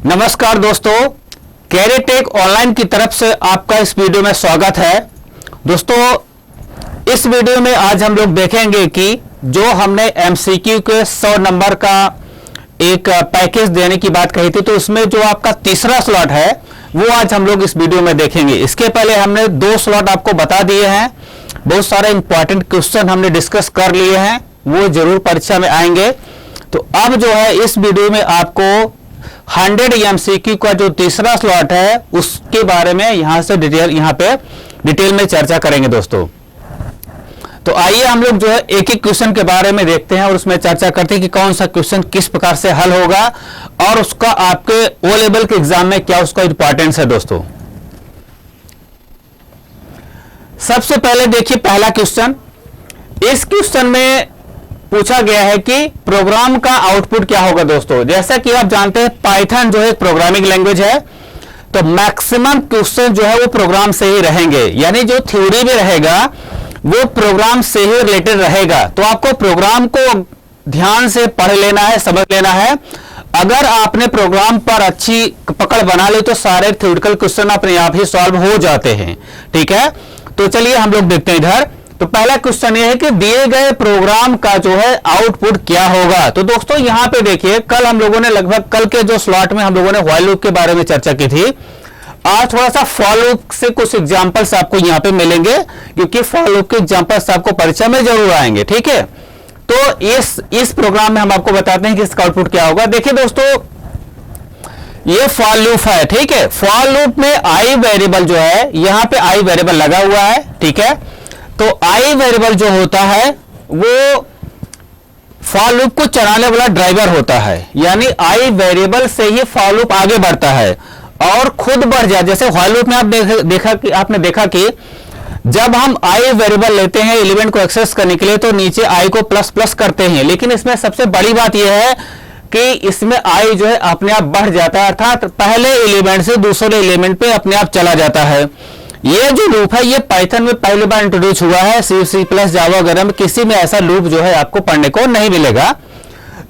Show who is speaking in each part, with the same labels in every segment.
Speaker 1: नमस्कार दोस्तों, कैरियरटेक ऑनलाइन की तरफ से आपका इस वीडियो में स्वागत है। दोस्तों, इस वीडियो में आज हम लोग देखेंगे कि जो हमने एमसीक्यू के 100 नंबर का एक पैकेज देने की बात कही थी, तो उसमें जो आपका तीसरा स्लॉट है वो आज हम लोग इस वीडियो में देखेंगे। इसके पहले हमने 2 स्लॉट आपको बता दिए हैं, बहुत सारे इंपॉर्टेंट क्वेश्चन हमने डिस्कस कर लिए हैं, वो जरूर परीक्षा में आएंगे। तो अब जो है इस वीडियो में आपको 100 एमसीक्यू का जो तीसरा स्लॉट है उसके बारे में यहाँ पे डिटेल में चर्चा करेंगे दोस्तों। तो आइए हम लोग जो है एक एक क्वेश्चन के बारे में देखते हैं और उसमें चर्चा करते हैं कि कौन सा क्वेश्चन किस प्रकार से हल होगा और उसका आपके ओ लेवल के एग्जाम में क्या उसका इंपॉर्टेंस है दोस्तों। सबसे पहले देखिए पहला क्वेश्चन। इस क्वेश्चन में पूछा गया है कि प्रोग्राम का आउटपुट क्या होगा दोस्तों। जैसा कि आप जानते हैं पाइथन जो है एक प्रोग्रामिंग लैंग्वेज है, तो मैक्सिमम क्वेश्चन जो है वो प्रोग्राम से ही रहेंगे, यानी जो थ्योरी में रहेगा वो प्रोग्राम से ही रिलेटेड रहेगा। तो आपको प्रोग्राम को ध्यान से पढ़ लेना है, समझ लेना है। अगर आपने प्रोग्राम पर अच्छी पकड़ बना ली तो सारे थ्योरेटिकल क्वेश्चन अपने आप ही सॉल्व हो जाते हैं। ठीक है, तो चलिए हम लोग देखते हैं इधर। तो पहला क्वेश्चन ये है कि दिए गए प्रोग्राम का जो है आउटपुट क्या होगा। तो दोस्तों यहां पे देखिए, कल हम लोगों ने लगभग कल के जो स्लॉट में हम लोगों ने व्हाइल लूप के बारे में चर्चा की थी। आज थोड़ा सा फॉर लूप से कुछ एग्जांपल्स आपको यहां पे मिलेंगे, क्योंकि फॉर लूप के एग्जांपल्स आपको परीक्षा में जरूर आएंगे। ठीक है, तो इस प्रोग्राम में हम आपको बताते हैं कि इसका आउटपुट क्या होगा। देखिए दोस्तों, ये फॉर लूप है। ठीक है, फॉर लूप में आई वेरिएबल जो है, यहां पे आई वेरिएबल लगा हुआ है। ठीक है, तो आई वेरिएबल जो होता है वो फॉर लूप को चलाने वाला ड्राइवर होता है, यानी आई वेरिएबल से ही फॉर लूप आगे बढ़ता है और खुद बढ़ जाए। जैसे व्हाइल लूप में आपने देखा कि जब हम आई वेरिएबल लेते हैं एलिमेंट को एक्सेस करने के लिए तो नीचे आई को प्लस प्लस करते हैं, लेकिन इसमें सबसे बड़ी बात यह है कि इसमें आई जो है अपने आप बढ़ जाता है, अर्थात पहले एलिमेंट से दूसरे एलिमेंट पे अपने आप चला जाता है। ये जो लूप है ये पाइथन में पहली बार इंट्रोड्यूस हुआ है। सी प्लस जावा वगैरह में किसी में ऐसा लूप जो है आपको पढ़ने को नहीं मिलेगा।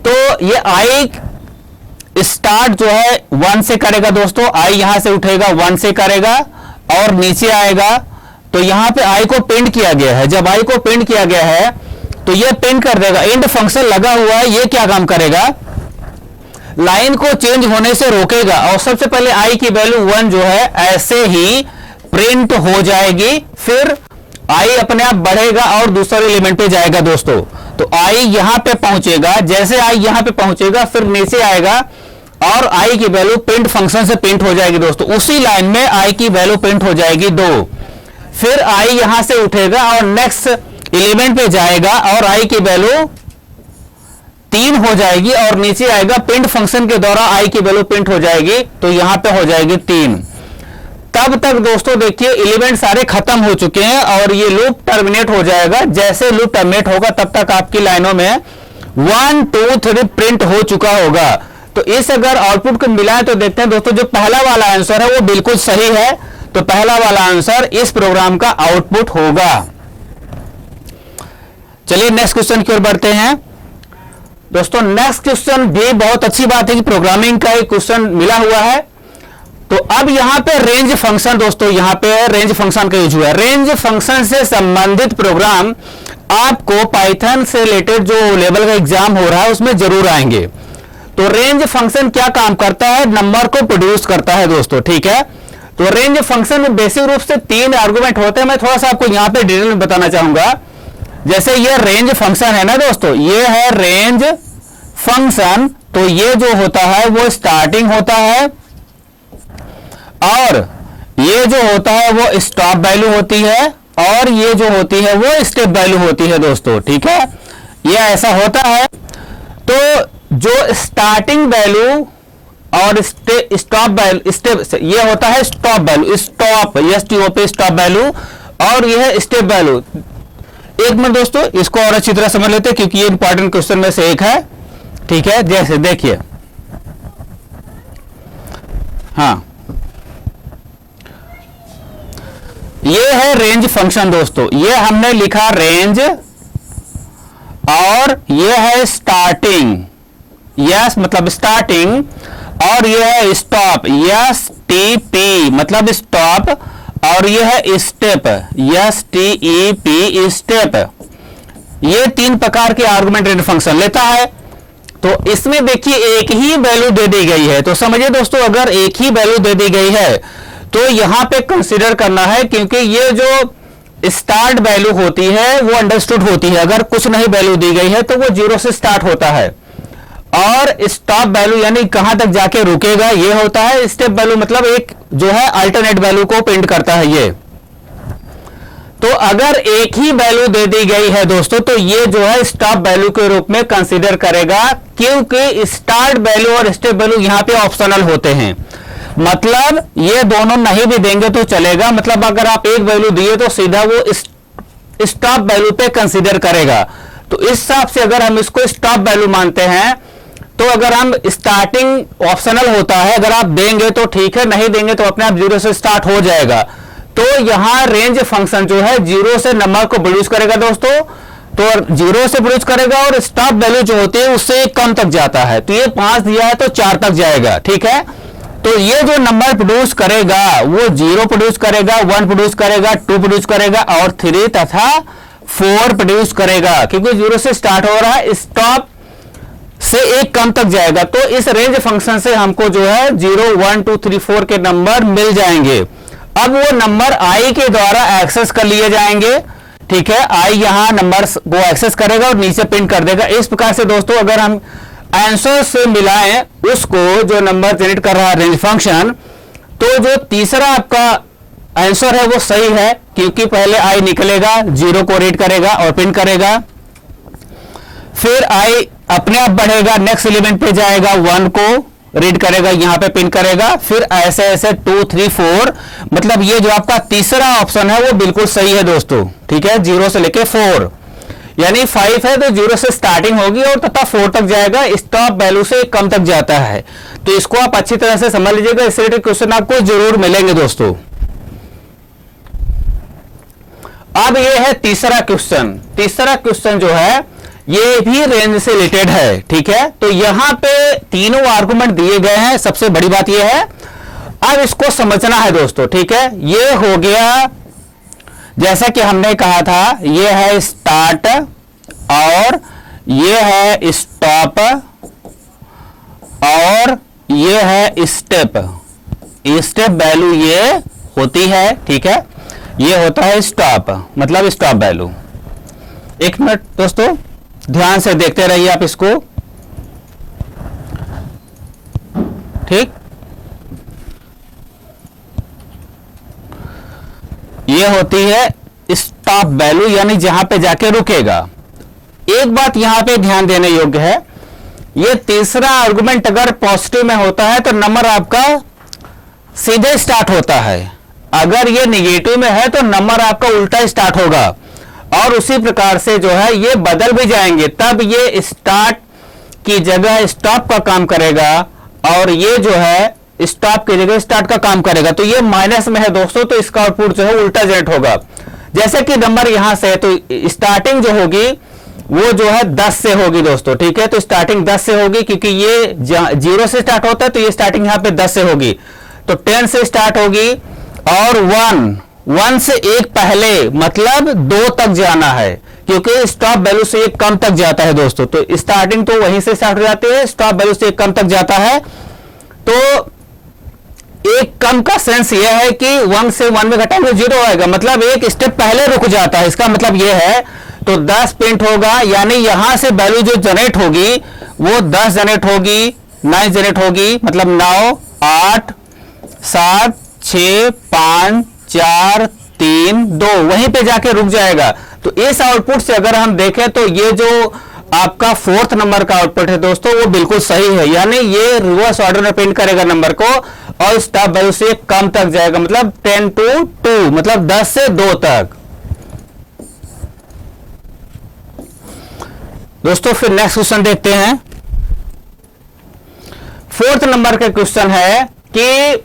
Speaker 1: तो ये आई स्टार्ट जो है 1 से करेगा दोस्तों, आई यहां से उठेगा 1 से करेगा और नीचे आएगा। तो यहां पे आई को प्रिंट किया गया है। जब आई को प्रिंट किया गया है तो ये प्रिंट कर देगा। एंड फंक्शन लगा हुआ है, ये क्या काम करेगा, लाइन को चेंज होने से रोकेगा और सबसे पहले आई की वैल्यू 1 जो है ऐसे ही प्रिंट हो जाएगी, फिर आई अपने आप बढ़ेगा और दूसरे एलिमेंट पे जाएगा दोस्तों। तो आई यहां पे पहुंचेगा, जैसे आई यहां पे पहुंचेगा फिर नीचे आएगा और आई की वैल्यू प्रिंट फंक्शन से प्रिंट हो जाएगी दोस्तों। उसी लाइन में आई की वैल्यू प्रिंट हो जाएगी 2, फिर आई यहां से उठेगा और नेक्स्ट एलिमेंट पे जाएगा और आई की वैल्यू 3 हो जाएगी और नीचे आएगा, प्रिंट फंक्शन के द्वारा आई की वैल्यू प्रिंट हो जाएगी, तो यहां पे हो जाएगी 3। तब तक दोस्तों देखिए एलिमेंट सारे खत्म हो चुके हैं और ये लूप टर्मिनेट हो जाएगा। जैसे लूप टर्मिनेट होगा तब तक आपकी लाइनों में 1 2 3 प्रिंट हो चुका होगा। तो इस अगर आउटपुट को मिलाएं तो देखते हैं दोस्तों, जो पहला वाला आंसर है वो बिल्कुल सही है। तो पहला वाला आंसर इस प्रोग्राम का आउटपुट होगा। चलिए नेक्स्ट क्वेश्चन की ओर बढ़ते हैं दोस्तों। नेक्स्ट क्वेश्चन भी बहुत अच्छी बात है कि प्रोग्रामिंग का एक क्वेश्चन मिला हुआ है। तो अब यहां पे रेंज फंक्शन दोस्तों, यहां पे रेंज फंक्शन का यूज हुआ है। रेंज फंक्शन से संबंधित प्रोग्राम आपको पाइथन से रिलेटेड जो लेवल का एग्जाम हो रहा है उसमें जरूर आएंगे। तो रेंज फंक्शन क्या काम करता है, नंबर को प्रोड्यूस करता है दोस्तों। ठीक है, तो रेंज फंक्शन में बेसिक रूप से 3 आर्गुमेंट होते हैं। मैं थोड़ा सा आपको यहां पे डिटेल में बताना चाहूंगा। जैसे ये रेंज फंक्शन है ना दोस्तों, ये है रेंज फंक्शन। तो ये जो होता है वो स्टार्टिंग होता है और ये जो होता है वो स्टॉप वैल्यू होती है और ये जो होती है वो स्टेप वैल्यू होती है दोस्तों। ठीक है, ये ऐसा होता है। तो जो स्टार्टिंग वैल्यू और स्टॉप वैल्यू, स्टेप, ये होता है stop value, stop stop value और यह है स्टेप वैल्यू। एक मिनट दोस्तों, इसको और अच्छी तरह समझ लेते हैं क्योंकि ये इंपॉर्टेंट क्वेश्चन में से एक है। ठीक है, जैसे देखिए, हाँ, ये है रेंज फंक्शन दोस्तों। ये हमने लिखा रेंज और ये है स्टार्टिंग। यस मतलब स्टार्टिंग और ये है स्टॉप, एस टी पी मतलब स्टॉप, और ये है step, S T E P step. ये 3 प्रकार के आर्गुमेंटेड फंक्शन लेता है। तो इसमें देखिए एक ही वैल्यू दे दी गई है, तो समझिए दोस्तों अगर एक ही वैल्यू दे दी गई है तो यहां पे कंसीडर करना है, क्योंकि ये जो स्टार्ट वैल्यू होती है वो अंडरस्टूड होती है। अगर कुछ नहीं वैल्यू दी गई है तो वो 0 से स्टार्ट होता है, और स्टॉप वैल्यू यानी कहां तक जाके रुकेगा ये होता है। स्टेप वैल्यू मतलब एक जो है अल्टरनेट वैल्यू को प्रिंट करता है ये। तो अगर एक ही वैल्यू दे दी गई है दोस्तों तो ये जो है स्टॉप वैल्यू के रूप में कंसीडर करेगा, क्योंकि स्टार्ट वैल्यू और स्टेप वैल्यू यहां पे ऑप्शनल होते हैं। मतलब ये दोनों नहीं भी देंगे तो चलेगा, मतलब अगर आप एक वैल्यू दिए तो सीधा वो स्टॉप वैल्यू पे कंसीडर करेगा। तो इस हिसाब से अगर हम इसको स्टॉप वैल्यू मानते हैं तो अगर हम स्टार्टिंग ऑप्शनल होता है, अगर आप देंगे तो ठीक है, नहीं देंगे तो अपने आप 0 से स्टार्ट हो जाएगा। तो यहां रेंज फंक्शन जो है 0 से नंबर को प्रोड्यूस करेगा दोस्तों, तो 0 से प्रोड्यूस करेगा और स्टॉप वैल्यू जो होती है उससे कम तक जाता है। तो ये 5 दिया है तो 4 तक जाएगा, ठीक है। तो ये जो नंबर प्रोड्यूस करेगा वो 0 प्रोड्यूस करेगा, 1 प्रोड्यूस करेगा, 2 प्रोड्यूस करेगा और 3 तथा 4 प्रोड्यूस करेगा, क्योंकि 0 से स्टार्ट हो रहा है, स्टॉप से एक कम तक जाएगा। तो इस रेंज फंक्शन से हमको जो है 0, 1, 2, 3, 4 के नंबर मिल जाएंगे। अब वो नंबर आई के द्वारा एक्सेस कर लिए जाएंगे, ठीक है। आई यहां नंबर को एक्सेस करेगा और नीचे प्रिंट कर देगा। इस प्रकार से दोस्तों अगर हम आंसर से मिलाएं उसको, जो नंबर जनरेट कर रहा है रेंज फंक्शन, तो जो तीसरा आपका आंसर है वो सही है, क्योंकि पहले आई निकलेगा, 0 को रीड करेगा और प्रिंट करेगा, फिर आई अपने आप बढ़ेगा, नेक्स्ट एलिमेंट पे जाएगा, 1 को रीड करेगा, यहां पे पिन करेगा, फिर ऐसे ऐसे 2, 3, 4, मतलब ये जो आपका तीसरा ऑप्शन है वो बिल्कुल सही है दोस्तों, ठीक है। 0 से लेके 4 यानी 5 है तो 0 से स्टार्टिंग होगी और तथा 4 तक जाएगा, स्टॉप वैल्यू से कम तक जाता है। तो इसको आप अच्छी तरह से समझ लीजिएगा, इस रिलेटेड क्वेश्चन आपको जरूर मिलेंगे दोस्तों। अब ये है तीसरा क्वेश्चन। तीसरा क्वेश्चन जो है ये भी रेंज से रिलेटेड है, ठीक है। तो यहां पे तीनों आर्गुमेंट दिए गए हैं, सबसे बड़ी बात ये है अब इसको समझना है दोस्तों, ठीक है। ये हो गया जैसा कि हमने कहा था, ये है स्टार्ट और ये है स्टॉप और ये है स्टेप। स्टेप वैल्यू ये होती है, ठीक है। ये होता है स्टॉप मतलब स्टॉप वैल्यू। एक मिनट दोस्तों ध्यान से देखते रहिए आप इसको, ठीक। ये होती है स्टॉप वैल्यू यानी जहां पे जाके रुकेगा। एक बात यहां पे ध्यान देने योग्य है, ये तीसरा आर्गुमेंट अगर पॉजिटिव में होता है तो नंबर आपका सीधे स्टार्ट होता है, अगर ये निगेटिव में है तो नंबर आपका उल्टा स्टार्ट होगा। और उसी प्रकार से जो है ये बदल भी जाएंगे, तब ये स्टार्ट की जगह स्टॉप का काम करेगा और ये जो है स्टॉप की जगह स्टार्ट का काम करेगा। तो ये माइनस में है दोस्तों, तो इसका आउटपुट जो है उल्टा जनरेट होगा। जैसे कि नंबर यहां से है तो स्टार्टिंग जो होगी वो जो है 10 से होगी दोस्तों, ठीक है। तो स्टार्टिंग 10 से होगी, क्योंकि ये 0 से स्टार्ट होता है तो ये स्टार्टिंग यहां पे 10 से होगी, तो 10 से स्टार्ट होगी। और 1 से एक पहले मतलब 2 तक जाना है, क्योंकि स्टॉप वैल्यू से एक कम तक जाता है दोस्तों। तो स्टार्टिंग तो वहीं से स्टार्ट हो जाती है, स्टॉप वैल्यू से एक कम तक जाता है। तो एक कम का सेंस यह है कि 1 से 1 में घटाएंगे 0 आएगा, मतलब एक स्टेप पहले रुक जाता है, इसका मतलब यह है। तो 10 प्रिंट होगा, यानी यहां से वैल्यू जो जनरेट होगी वो 10 जनरेट होगी, 9 जनरेट होगी, मतलब 9, 8, 7, 6, 5, 4, 3, 2 वहीं पे जाके रुक जाएगा। तो इस आउटपुट से अगर हम देखें तो ये जो आपका 4th नंबर का आउटपुट है दोस्तों वो बिल्कुल सही है, यानी ये रिवर्स ऑर्डर में प्रिंट करेगा नंबर को और स्टॉप वैल्यू से कम तक जाएगा, मतलब 10 to 2 मतलब 10 से 2 तक। दोस्तों फिर नेक्स्ट क्वेश्चन देखते हैं। 4th नंबर का क्वेश्चन है कि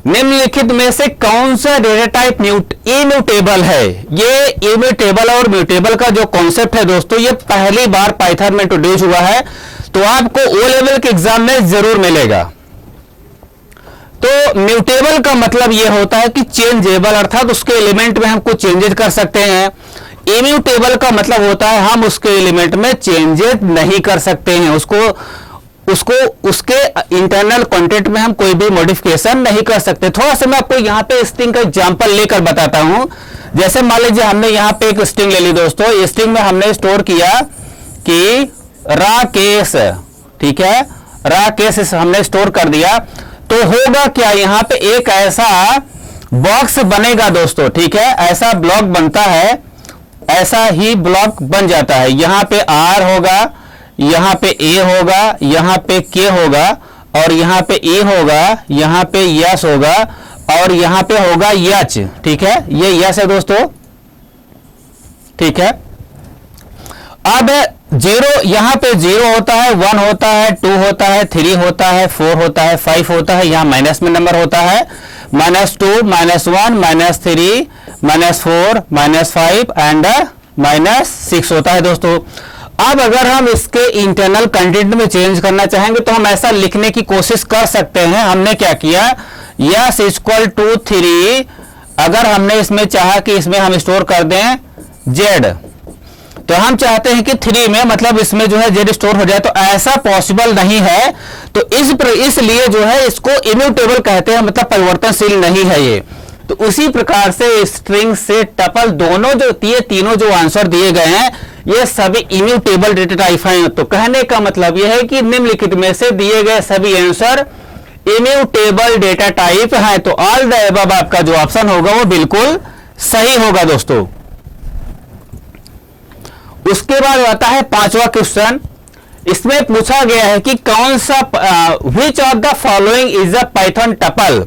Speaker 1: निम्नलिखित में से कौन सा डेटा टाइप इम्यूटेबल है। ये इम्यूटेबल और म्यूटेबल का जो कॉन्सेप्ट है दोस्तों ये पहली बार पाइथन में इंट्रोड्यूस हुआ है। तो आपको ओ लेवल के एग्जाम में जरूर मिलेगा। तो म्यूटेबल का मतलब यह होता है कि चेंजेबल, अर्थात उसके एलिमेंट में हम कुछ चेंजेस कर सकते हैं। इम्यूटेबल का मतलब होता है हम उसके एलिमेंट में चेंजेस नहीं कर सकते हैं, उसके इंटरनल कंटेंट में हम कोई भी मॉडिफिकेशन नहीं कर सकते। थोड़ा सा मैं आपको यहाँ पे स्ट्रिंग का एग्जांपल लेकर बताता हूं। जैसे मान लीजिए हमने यहाँ पे एक स्ट्रिंग ले ली दोस्तों, इस स्ट्रिंग में हमने स्टोर किया कि राकेश, ठीक है, राकेश हमने स्टोर कर दिया। तो होगा क्या, यहाँ पे एक ऐसा बॉक्स बनेगा दोस्तों, ठीक है, ऐसा ब्लॉक बनता है, ऐसा ही ब्लॉक बन जाता है। यहाँ पे आर होगा, यहाँ पे ए होगा, यहाँ पे के होगा, और यहाँ पे ए होगा, यहाँ पे यस होगा, और यहाँ पे होगा यच, ठीक है, ये यस है दोस्तों, ठीक है। अब जीरो, यहाँ पे 0 होता है, 1 होता है, 2 होता है, 3 होता है, 4 होता है, 5 होता है, यहाँ माइनस में नंबर होता है, -2, -1, -3, -4, -5 एंड -6 होता है दोस्तों। अब अगर हम इसके इंटरनल कंटेंट में चेंज करना चाहेंगे तो हम ऐसा लिखने की कोशिश कर सकते हैं। हमने क्या किया, यस इक्वल टू 3, अगर हमने इसमें चाहा कि इसमें हम स्टोर कर दें जेड, तो हम चाहते हैं कि 3 में मतलब इसमें जो है जेड स्टोर हो जाए, तो ऐसा पॉसिबल नहीं है। तो इसलिए जो है इसको इम्यूटेबल कहते हैं, मतलब परिवर्तनशील नहीं है ये। तो उसी प्रकार से स्ट्रिंग से टपल दोनों जो तीनों जो आंसर दिए गए हैं ये सभी इम्यूटेबल डेटा टाइप हैं। तो कहने का मतलब यह है कि निम्नलिखित में से दिए गए सभी आंसर इम्यूटेबल डेटा टाइप है। तो ऑल द अबव आपका जो ऑप्शन होगा वो बिल्कुल सही होगा दोस्तों। उसके बाद आता है 5वां क्वेश्चन। इसमें पूछा गया है कि कौन सा विच of the following is a Python tuple.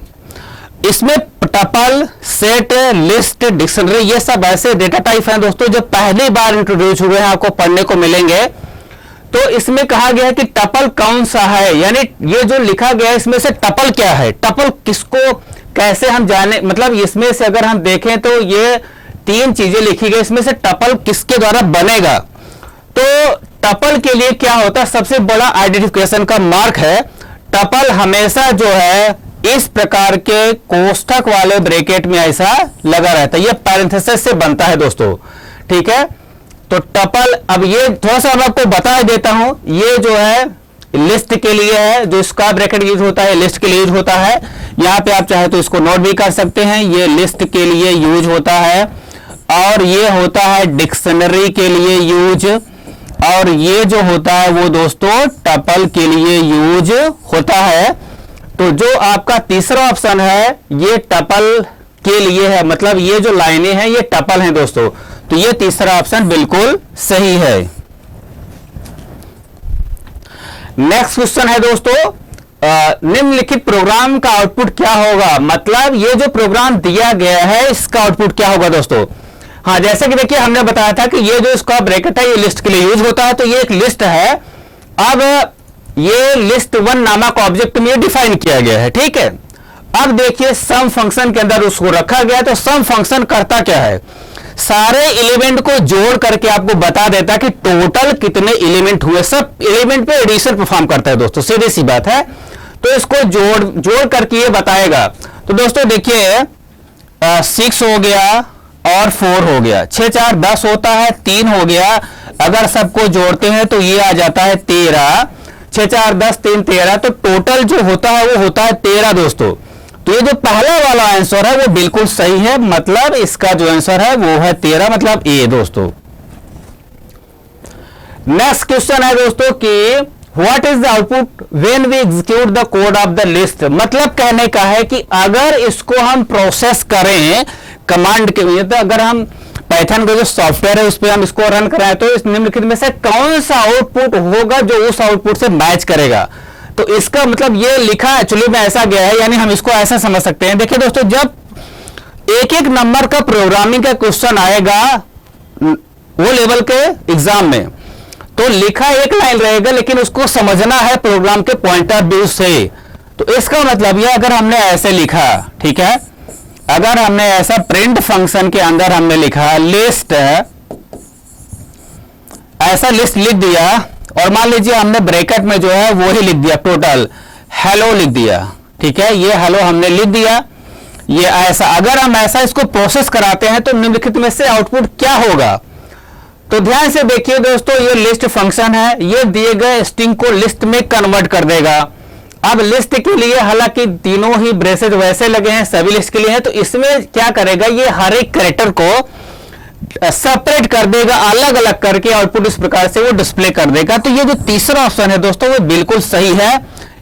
Speaker 1: इसमें टपल, सेट, लिस्ट, डिक्शनरी ये सब ऐसे डेटा टाइप हैं दोस्तों जो पहली बार इंट्रोड्यूस हुए हैं, आपको पढ़ने को मिलेंगे। तो इसमें कहा गया है कि टपल कौन सा है, यानी ये जो लिखा गया है इसमें से टपल क्या है, टपल किसको कैसे हम जाने, मतलब इसमें से अगर हम देखें तो ये 3 चीजें लिखी गई, इसमें से टपल किसके द्वारा बनेगा। तो टपल के लिए क्या होता है, सबसे बड़ा आइडेंटिफिकेशन का मार्क है, टपल हमेशा जो है इस प्रकार के कोष्ठक वाले ब्रैकेट में ऐसा लगा रहता है, ये पैरेंथेसिस से बनता है दोस्तों, ठीक है। तो टपल, अब ये थोड़ा सा मैं आपको बता देता हूं, ये जो है लिस्ट के लिए है, जो इसका ब्रैकेट यूज होता है लिस्ट के लिए यूज होता है। यहां पे आप चाहे तो इसको नोट भी कर सकते हैं, ये लिस्ट के लिए यूज होता है, और ये होता है डिक्शनरी के लिए यूज, और ये जो होता है वो दोस्तों टपल के लिए यूज होता है। तो जो आपका तीसरा ऑप्शन है ये टपल के लिए है, मतलब ये जो लाइनें हैं ये टपल हैं दोस्तों। तो ये तीसरा ऑप्शन बिल्कुल सही है। नेक्स्ट क्वेश्चन है दोस्तों, निम्नलिखित प्रोग्राम का आउटपुट क्या होगा, मतलब ये जो प्रोग्राम दिया गया है इसका आउटपुट क्या होगा दोस्तों। हाँ, जैसे कि देखिए हमने बताया था कि ये जो इसका ब्रैकेट है ये लिस्ट के लिए यूज होता है, तो ये एक लिस्ट है। अब ये लिस्ट 1 नामक ऑब्जेक्ट में डिफाइन किया गया है, ठीक है। अब देखिए सम फंक्शन के अंदर उसको रखा गया, तो सम फंक्शन करता क्या है, सारे एलिमेंट को जोड़ करके आपको बता देता है कि टोटल कितने एलिमेंट हुए, सब एलिमेंट पे एडिशन परफॉर्म करता है दोस्तों, सीधी सी बात है। तो इसको जोड़ करके ये बताएगा। तो दोस्तों देखिए 6 हो गया और 4 हो गया, 6 4 10 होता है, 3 हो गया, अगर सबको जोड़ते हैं तो ये आ जाता है 13, 6 4 10 3 13, तो टोटल जो होता है वो होता है 13 दोस्तों। तो ये जो पहला वाला आंसर है वो बिल्कुल सही है, मतलब इसका जो आंसर है वो है 13, मतलब ए दोस्तों। नेक्स्ट क्वेश्चन है दोस्तों कि what is the output when we execute the code of the list. मतलब कहने का है कि अगर इसको हम प्रोसेस करें कमांड के लिए, तो अगर हम पाइथन का जो सॉफ्टवेयर है उस पर हम इसको रन कराएं तो इस निम्नलिखित में से कौन सा आउटपुट होगा जो उस आउटपुट से मैच करेगा। तो इसका मतलब ये लिखा एक्चुअली में ऐसा गया है, यानी हम इसको ऐसा समझ सकते हैं। देखिए दोस्तों, जब एक एक नंबर का प्रोग्रामिंग का क्वेश्चन आएगा वो लेवल के एग्जाम में, तो लिखा एक लाइन रहेगा लेकिन उसको समझना है प्रोग्राम के पॉइंट ऑफ व्यू से। तो इसका मतलब ये, अगर हमने ऐसे लिखा, ठीक है, अगर हमने ऐसा प्रिंट फंक्शन के अंदर हमने लिखा लिस्ट, ऐसा लिस्ट लिख दिया और मान लीजिए हमने ब्रैकेट में जो है वो ही लिख दिया, टोटल हेलो लिख दिया, ठीक है, ये हेलो हमने लिख दिया, ये ऐसा। अगर हम ऐसा इसको प्रोसेस कराते हैं तो निम्नलिखित में से आउटपुट क्या होगा? तो ध्यान से देखिए दोस्तों, ये लिस्ट फंक्शन है, ये दिए गए स्ट्रिंग को लिस्ट में कन्वर्ट कर देगा। अब लिस्ट के लिए हालांकि तीनों ही ब्रेसेज वैसे लगे हैं, सभी लिस्ट के लिए है, तो इसमें क्या करेगा, ये हर एक कैरेक्टर को सेपरेट कर देगा, अलग अलग करके आउटपुट इस प्रकार से वो डिस्प्ले कर देगा। तो ये जो तीसरा ऑप्शन है दोस्तों वो बिल्कुल सही है,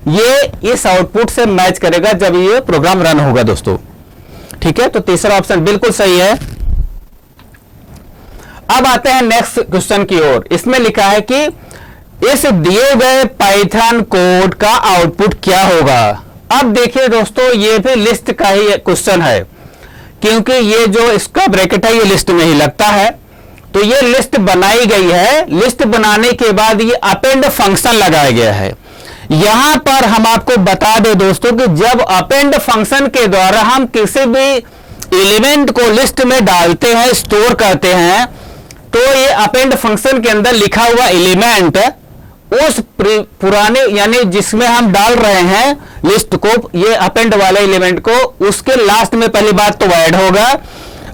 Speaker 1: ये इस आउटपुट से मैच करेगा जब ये प्रोग्राम रन होगा दोस्तों, ठीक है। तो तीसरा ऑप्शन बिल्कुल सही है। अब आते हैं नेक्स्ट क्वेश्चन की ओर। इसमें लिखा है कि इस दिए गए पाइथन कोड का आउटपुट क्या होगा। अब देखिए दोस्तों, ये भी लिस्ट का ही क्वेश्चन है, क्योंकि ये जो इसका ब्रैकेट है ये लिस्ट में ही लगता है। तो ये लिस्ट बनाई गई है, लिस्ट बनाने के बाद ये अपेंड फंक्शन लगाया गया है। यहां पर हम आपको बता दें दोस्तों कि जब अपेंड फंक्शन के द्वारा हम किसी भी एलिमेंट को लिस्ट में डालते हैं, स्टोर करते हैं, तो ये अपेंड फंक्शन के अंदर लिखा हुआ एलिमेंट उस पुराने यानी जिसमें हम डाल रहे हैं लिस्ट को, ये अपेंड वाले एलिमेंट को, उसके लास्ट में पहली बात तो ऐड होगा।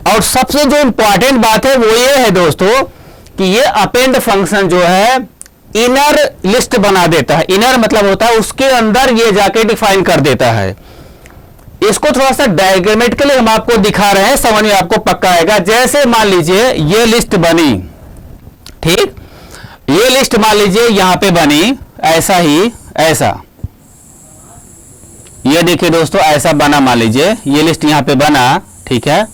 Speaker 1: और सबसे जो इंपॉर्टेंट बात है वो ये है दोस्तों कि ये अपेंड फंक्शन जो है इनर लिस्ट बना देता है। इनर मतलब होता है उसके अंदर ये जाके डिफाइन कर देता है। इसको थोड़ा सा डायग्रामेटिकली हम आपको दिखा रहे हैं, समझ में आपको पक्का आएगा। जैसे मान लीजिए ये लिस्ट बनी, ठीक, ये लिस्ट मान लीजिए यहां पे बनी, ऐसा ही ऐसा, ये देखिए दोस्तों ऐसा बना, मान लीजिए ये लिस्ट यहां पे बना, ठीक है,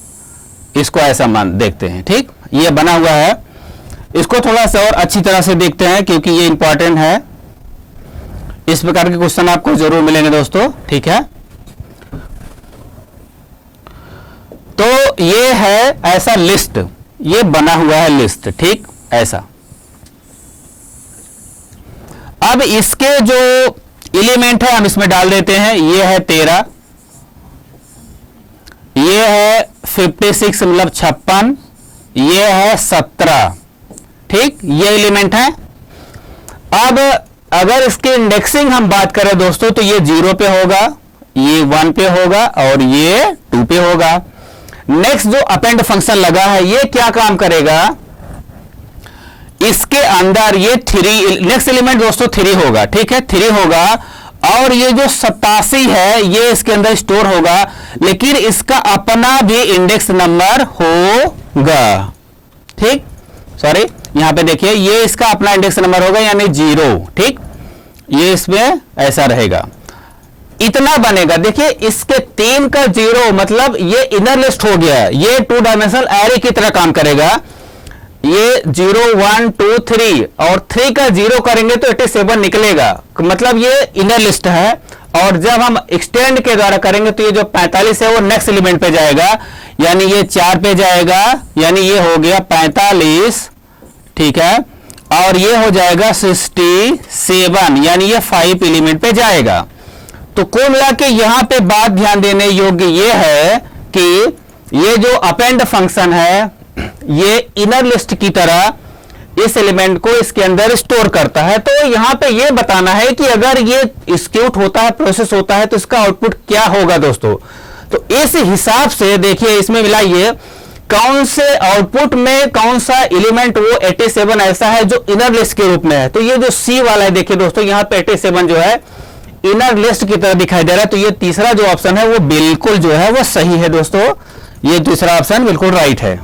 Speaker 1: इसको ऐसा मान देखते हैं, ठीक, ये बना हुआ है। इसको थोड़ा सा और अच्छी तरह से देखते हैं क्योंकि ये इंपॉर्टेंट है। इस प्रकार के क्वेश्चन आपको जरूर मिलेंगे दोस्तों, ठीक है। तो ये है ऐसा लिस्ट, ये बना हुआ है लिस्ट, ठीक, ऐसा। अब इसके जो एलिमेंट है हम इसमें डाल देते हैं। ये है 13, ये है 56 मतलब 56, ये है 17, ठीक, ये एलिमेंट है। अब अगर इसके इंडेक्सिंग हम बात करें दोस्तों तो ये 0 पे होगा, ये 1 पे होगा और ये 2 पे होगा। नेक्स्ट जो अपेंड फंक्शन लगा है ये क्या काम करेगा, इसके अंदर ये 3, नेक्स्ट एलिमेंट दोस्तों 3 होगा, ठीक है, 3 होगा। और ये जो 87 है ये इसके अंदर स्टोर होगा, लेकिन इसका अपना भी इंडेक्स नंबर होगा, ठीक, सॉरी यहां पे देखिए ये इसका अपना इंडेक्स नंबर होगा यानी 0, ठीक, ये इसमें ऐसा रहेगा, इतना बनेगा। देखिए इसके 3 का 0 मतलब ये इनर लिस्ट हो गया, ये 2 डायमेंशनल एरे की तरह काम करेगा। ये 0 1 2 3 और 3 का 0 करेंगे तो 87 निकलेगा, मतलब ये इनर लिस्ट है। और जब हम एक्सटेंड के द्वारा करेंगे तो ये जो 45 है वो नेक्स्ट एलिमेंट पे जाएगा, यानी ये 4 पे जाएगा, यानी ये हो गया 45, ठीक है, और ये हो जाएगा 67, यानी ये 5 एलिमेंट पे जाएगा। तो कुल मिला के यहां पे बात ध्यान देने योग्य ये है कि ये जो अपेंड फंक्शन है ये इनर लिस्ट की तरह इस एलिमेंट को इसके अंदर स्टोर करता है। तो यहां पे ये बताना है कि अगर ये एग्जीक्यूट होता है, प्रोसेस होता है, तो इसका आउटपुट क्या होगा दोस्तों। तो इस हिसाब से देखिए इसमें मिलाइए कौन से आउटपुट में कौन सा एलिमेंट वो 87 ऐसा है जो इनर लिस्ट के रूप में है। तो ये जो सी वाला है देखिए दोस्तों, यहां पे 87 जो है इनर लिस्ट की तरह दिखाई दे रहा है। तो ये तीसरा जो ऑप्शन है वो बिल्कुल जो है वो सही है दोस्तों, ये दूसरा ऑप्शन बिल्कुल राइट है।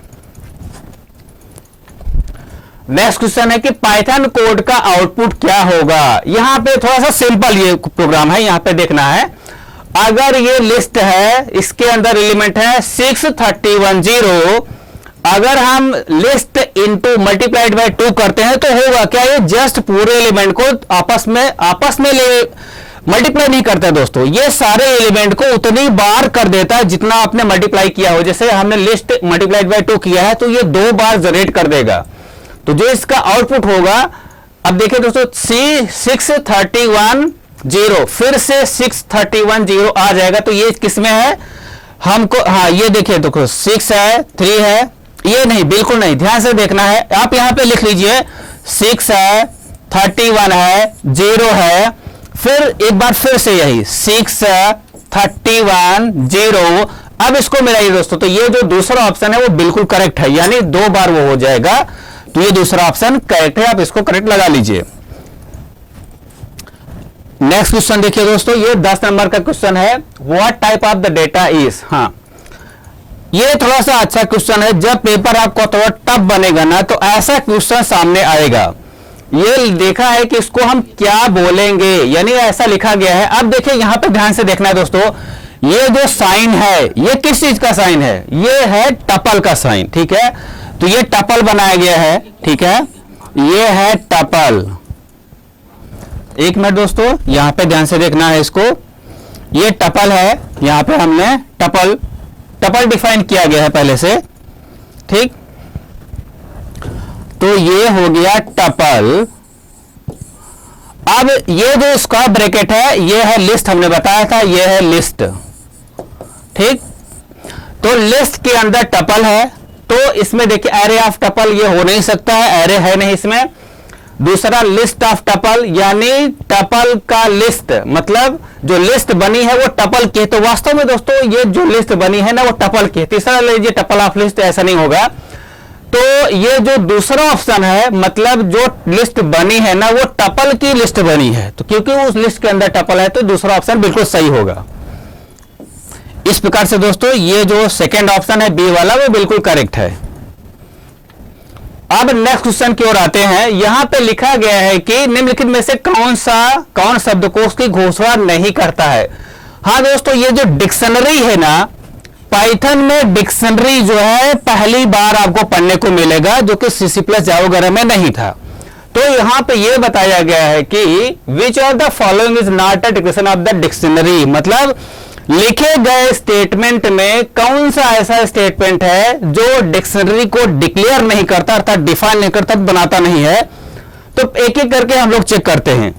Speaker 1: नेक्स्ट क्वेश्चन है कि पाइथन कोड का आउटपुट क्या होगा। यहां पे थोड़ा सा सिंपल ये प्रोग्राम है, यहां पे देखना है। अगर ये लिस्ट है, इसके अंदर एलिमेंट है 6310, अगर हम लिस्ट इनटू मल्टीप्लाइड बाय 2 करते हैं तो होगा क्या, ये जस्ट पूरे एलिमेंट को आपस में ले मल्टीप्लाई नहीं करता है दोस्तों, ये सारे एलिमेंट को उतनी बार कर देता है जितना आपने मल्टीप्लाई किया हो। जैसे हमने लिस्ट मल्टीप्लाइड बाय 2 किया है तो ये 2 बार जनरेट कर देगा। तो जो इसका आउटपुट होगा, अब देखिए दोस्तों, 6310 फिर से 6310 आ जाएगा। तो ये किसमें है हमको, हाँ ये देखिए देखो 6 है 3 है, ये नहीं, बिल्कुल नहीं, ध्यान से देखना है। आप यहां पे लिख लीजिए 6 है 31 है, 0 है, फिर एक बार फिर से यही 6 31 0। अब इसको मिलाइए दोस्तों, तो ये जो दूसरा ऑप्शन है वो बिल्कुल करेक्ट है, यानी 2 बार वो हो जाएगा, तो ये दूसरा ऑप्शन करेक्ट है, आप इसको करेक्ट लगा लीजिए। नेक्स्ट क्वेश्चन देखिए दोस्तों, ये 10 नंबर का क्वेश्चन है, what type of the data is. हाँ, ये थोड़ा सा अच्छा क्वेश्चन है, जब पेपर आपको थोड़ा टफ बनेगा ना तो ऐसा क्वेश्चन सामने आएगा। ये देखा है कि इसको हम क्या बोलेंगे, यानी ऐसा लिखा गया है। अब देखिए यहां पे ध्यान से देखना है दोस्तों, ये जो साइन है ये किस चीज का साइन है, ये है टपल का साइन, ठीक है। तो ये टपल बनाया गया है, ठीक है, ये है टपल। एक मिनट दोस्तों, यहां पे ध्यान से देखना है इसको, ये टपल है, यहां पे हमने टपल डिफाइन किया गया है पहले से, ठीक। तो ये हो गया टपल। अब ये जो स्क्वायर ब्रैकेट है ये है लिस्ट, हमने बताया था ये है लिस्ट, ठीक। तो लिस्ट के अंदर टपल है, तो इसमें देखिए एरे ऑफ टपल ये हो नहीं सकता है, एरे है नहीं इसमें। दूसरा लिस्ट ऑफ टपल, यानी टपल का लिस्ट, मतलब जो लिस्ट बनी है वो टपल की है। तो वास्तव में दोस्तों ये जो लिस्ट बनी है ना वो टपल की है। तीसरा लीजिए टपल ऑफ लिस्ट, ऐसा नहीं होगा। तो ये जो दूसरा ऑप्शन है, मतलब जो लिस्ट बनी है ना वो टपल की लिस्ट बनी है, तो क्योंकि उस लिस्ट के अंदर टपल है तो दूसरा ऑप्शन बिल्कुल सही होगा। इस प्रकार से दोस्तों ये जो सेकंड ऑप्शन है बी वाला वो बिल्कुल करेक्ट है। अब नेक्स्ट क्वेश्चन की ओर आते हैं। यहां पे लिखा गया है कि निम्नलिखित में से कौन शब्दकोश की घोषणा नहीं करता है। हाँ दोस्तों, ये जो डिक्शनरी है ना, पाइथन में डिक्शनरी जो है पहली बार आपको पढ़ने को मिलेगा, जो कि C++ जावा वगैरह में नहीं था। तो यहां पे ये बताया गया है कि विच of the following is not a declaration of the dictionary, मतलब लिखे गए स्टेटमेंट में कौन सा ऐसा स्टेटमेंट है जो डिक्शनरी को डिक्लेयर नहीं करता, अर्थात डिफाइन नहीं करता, बनाता नहीं है। तो एक एक करके हम लोग चेक करते हैं।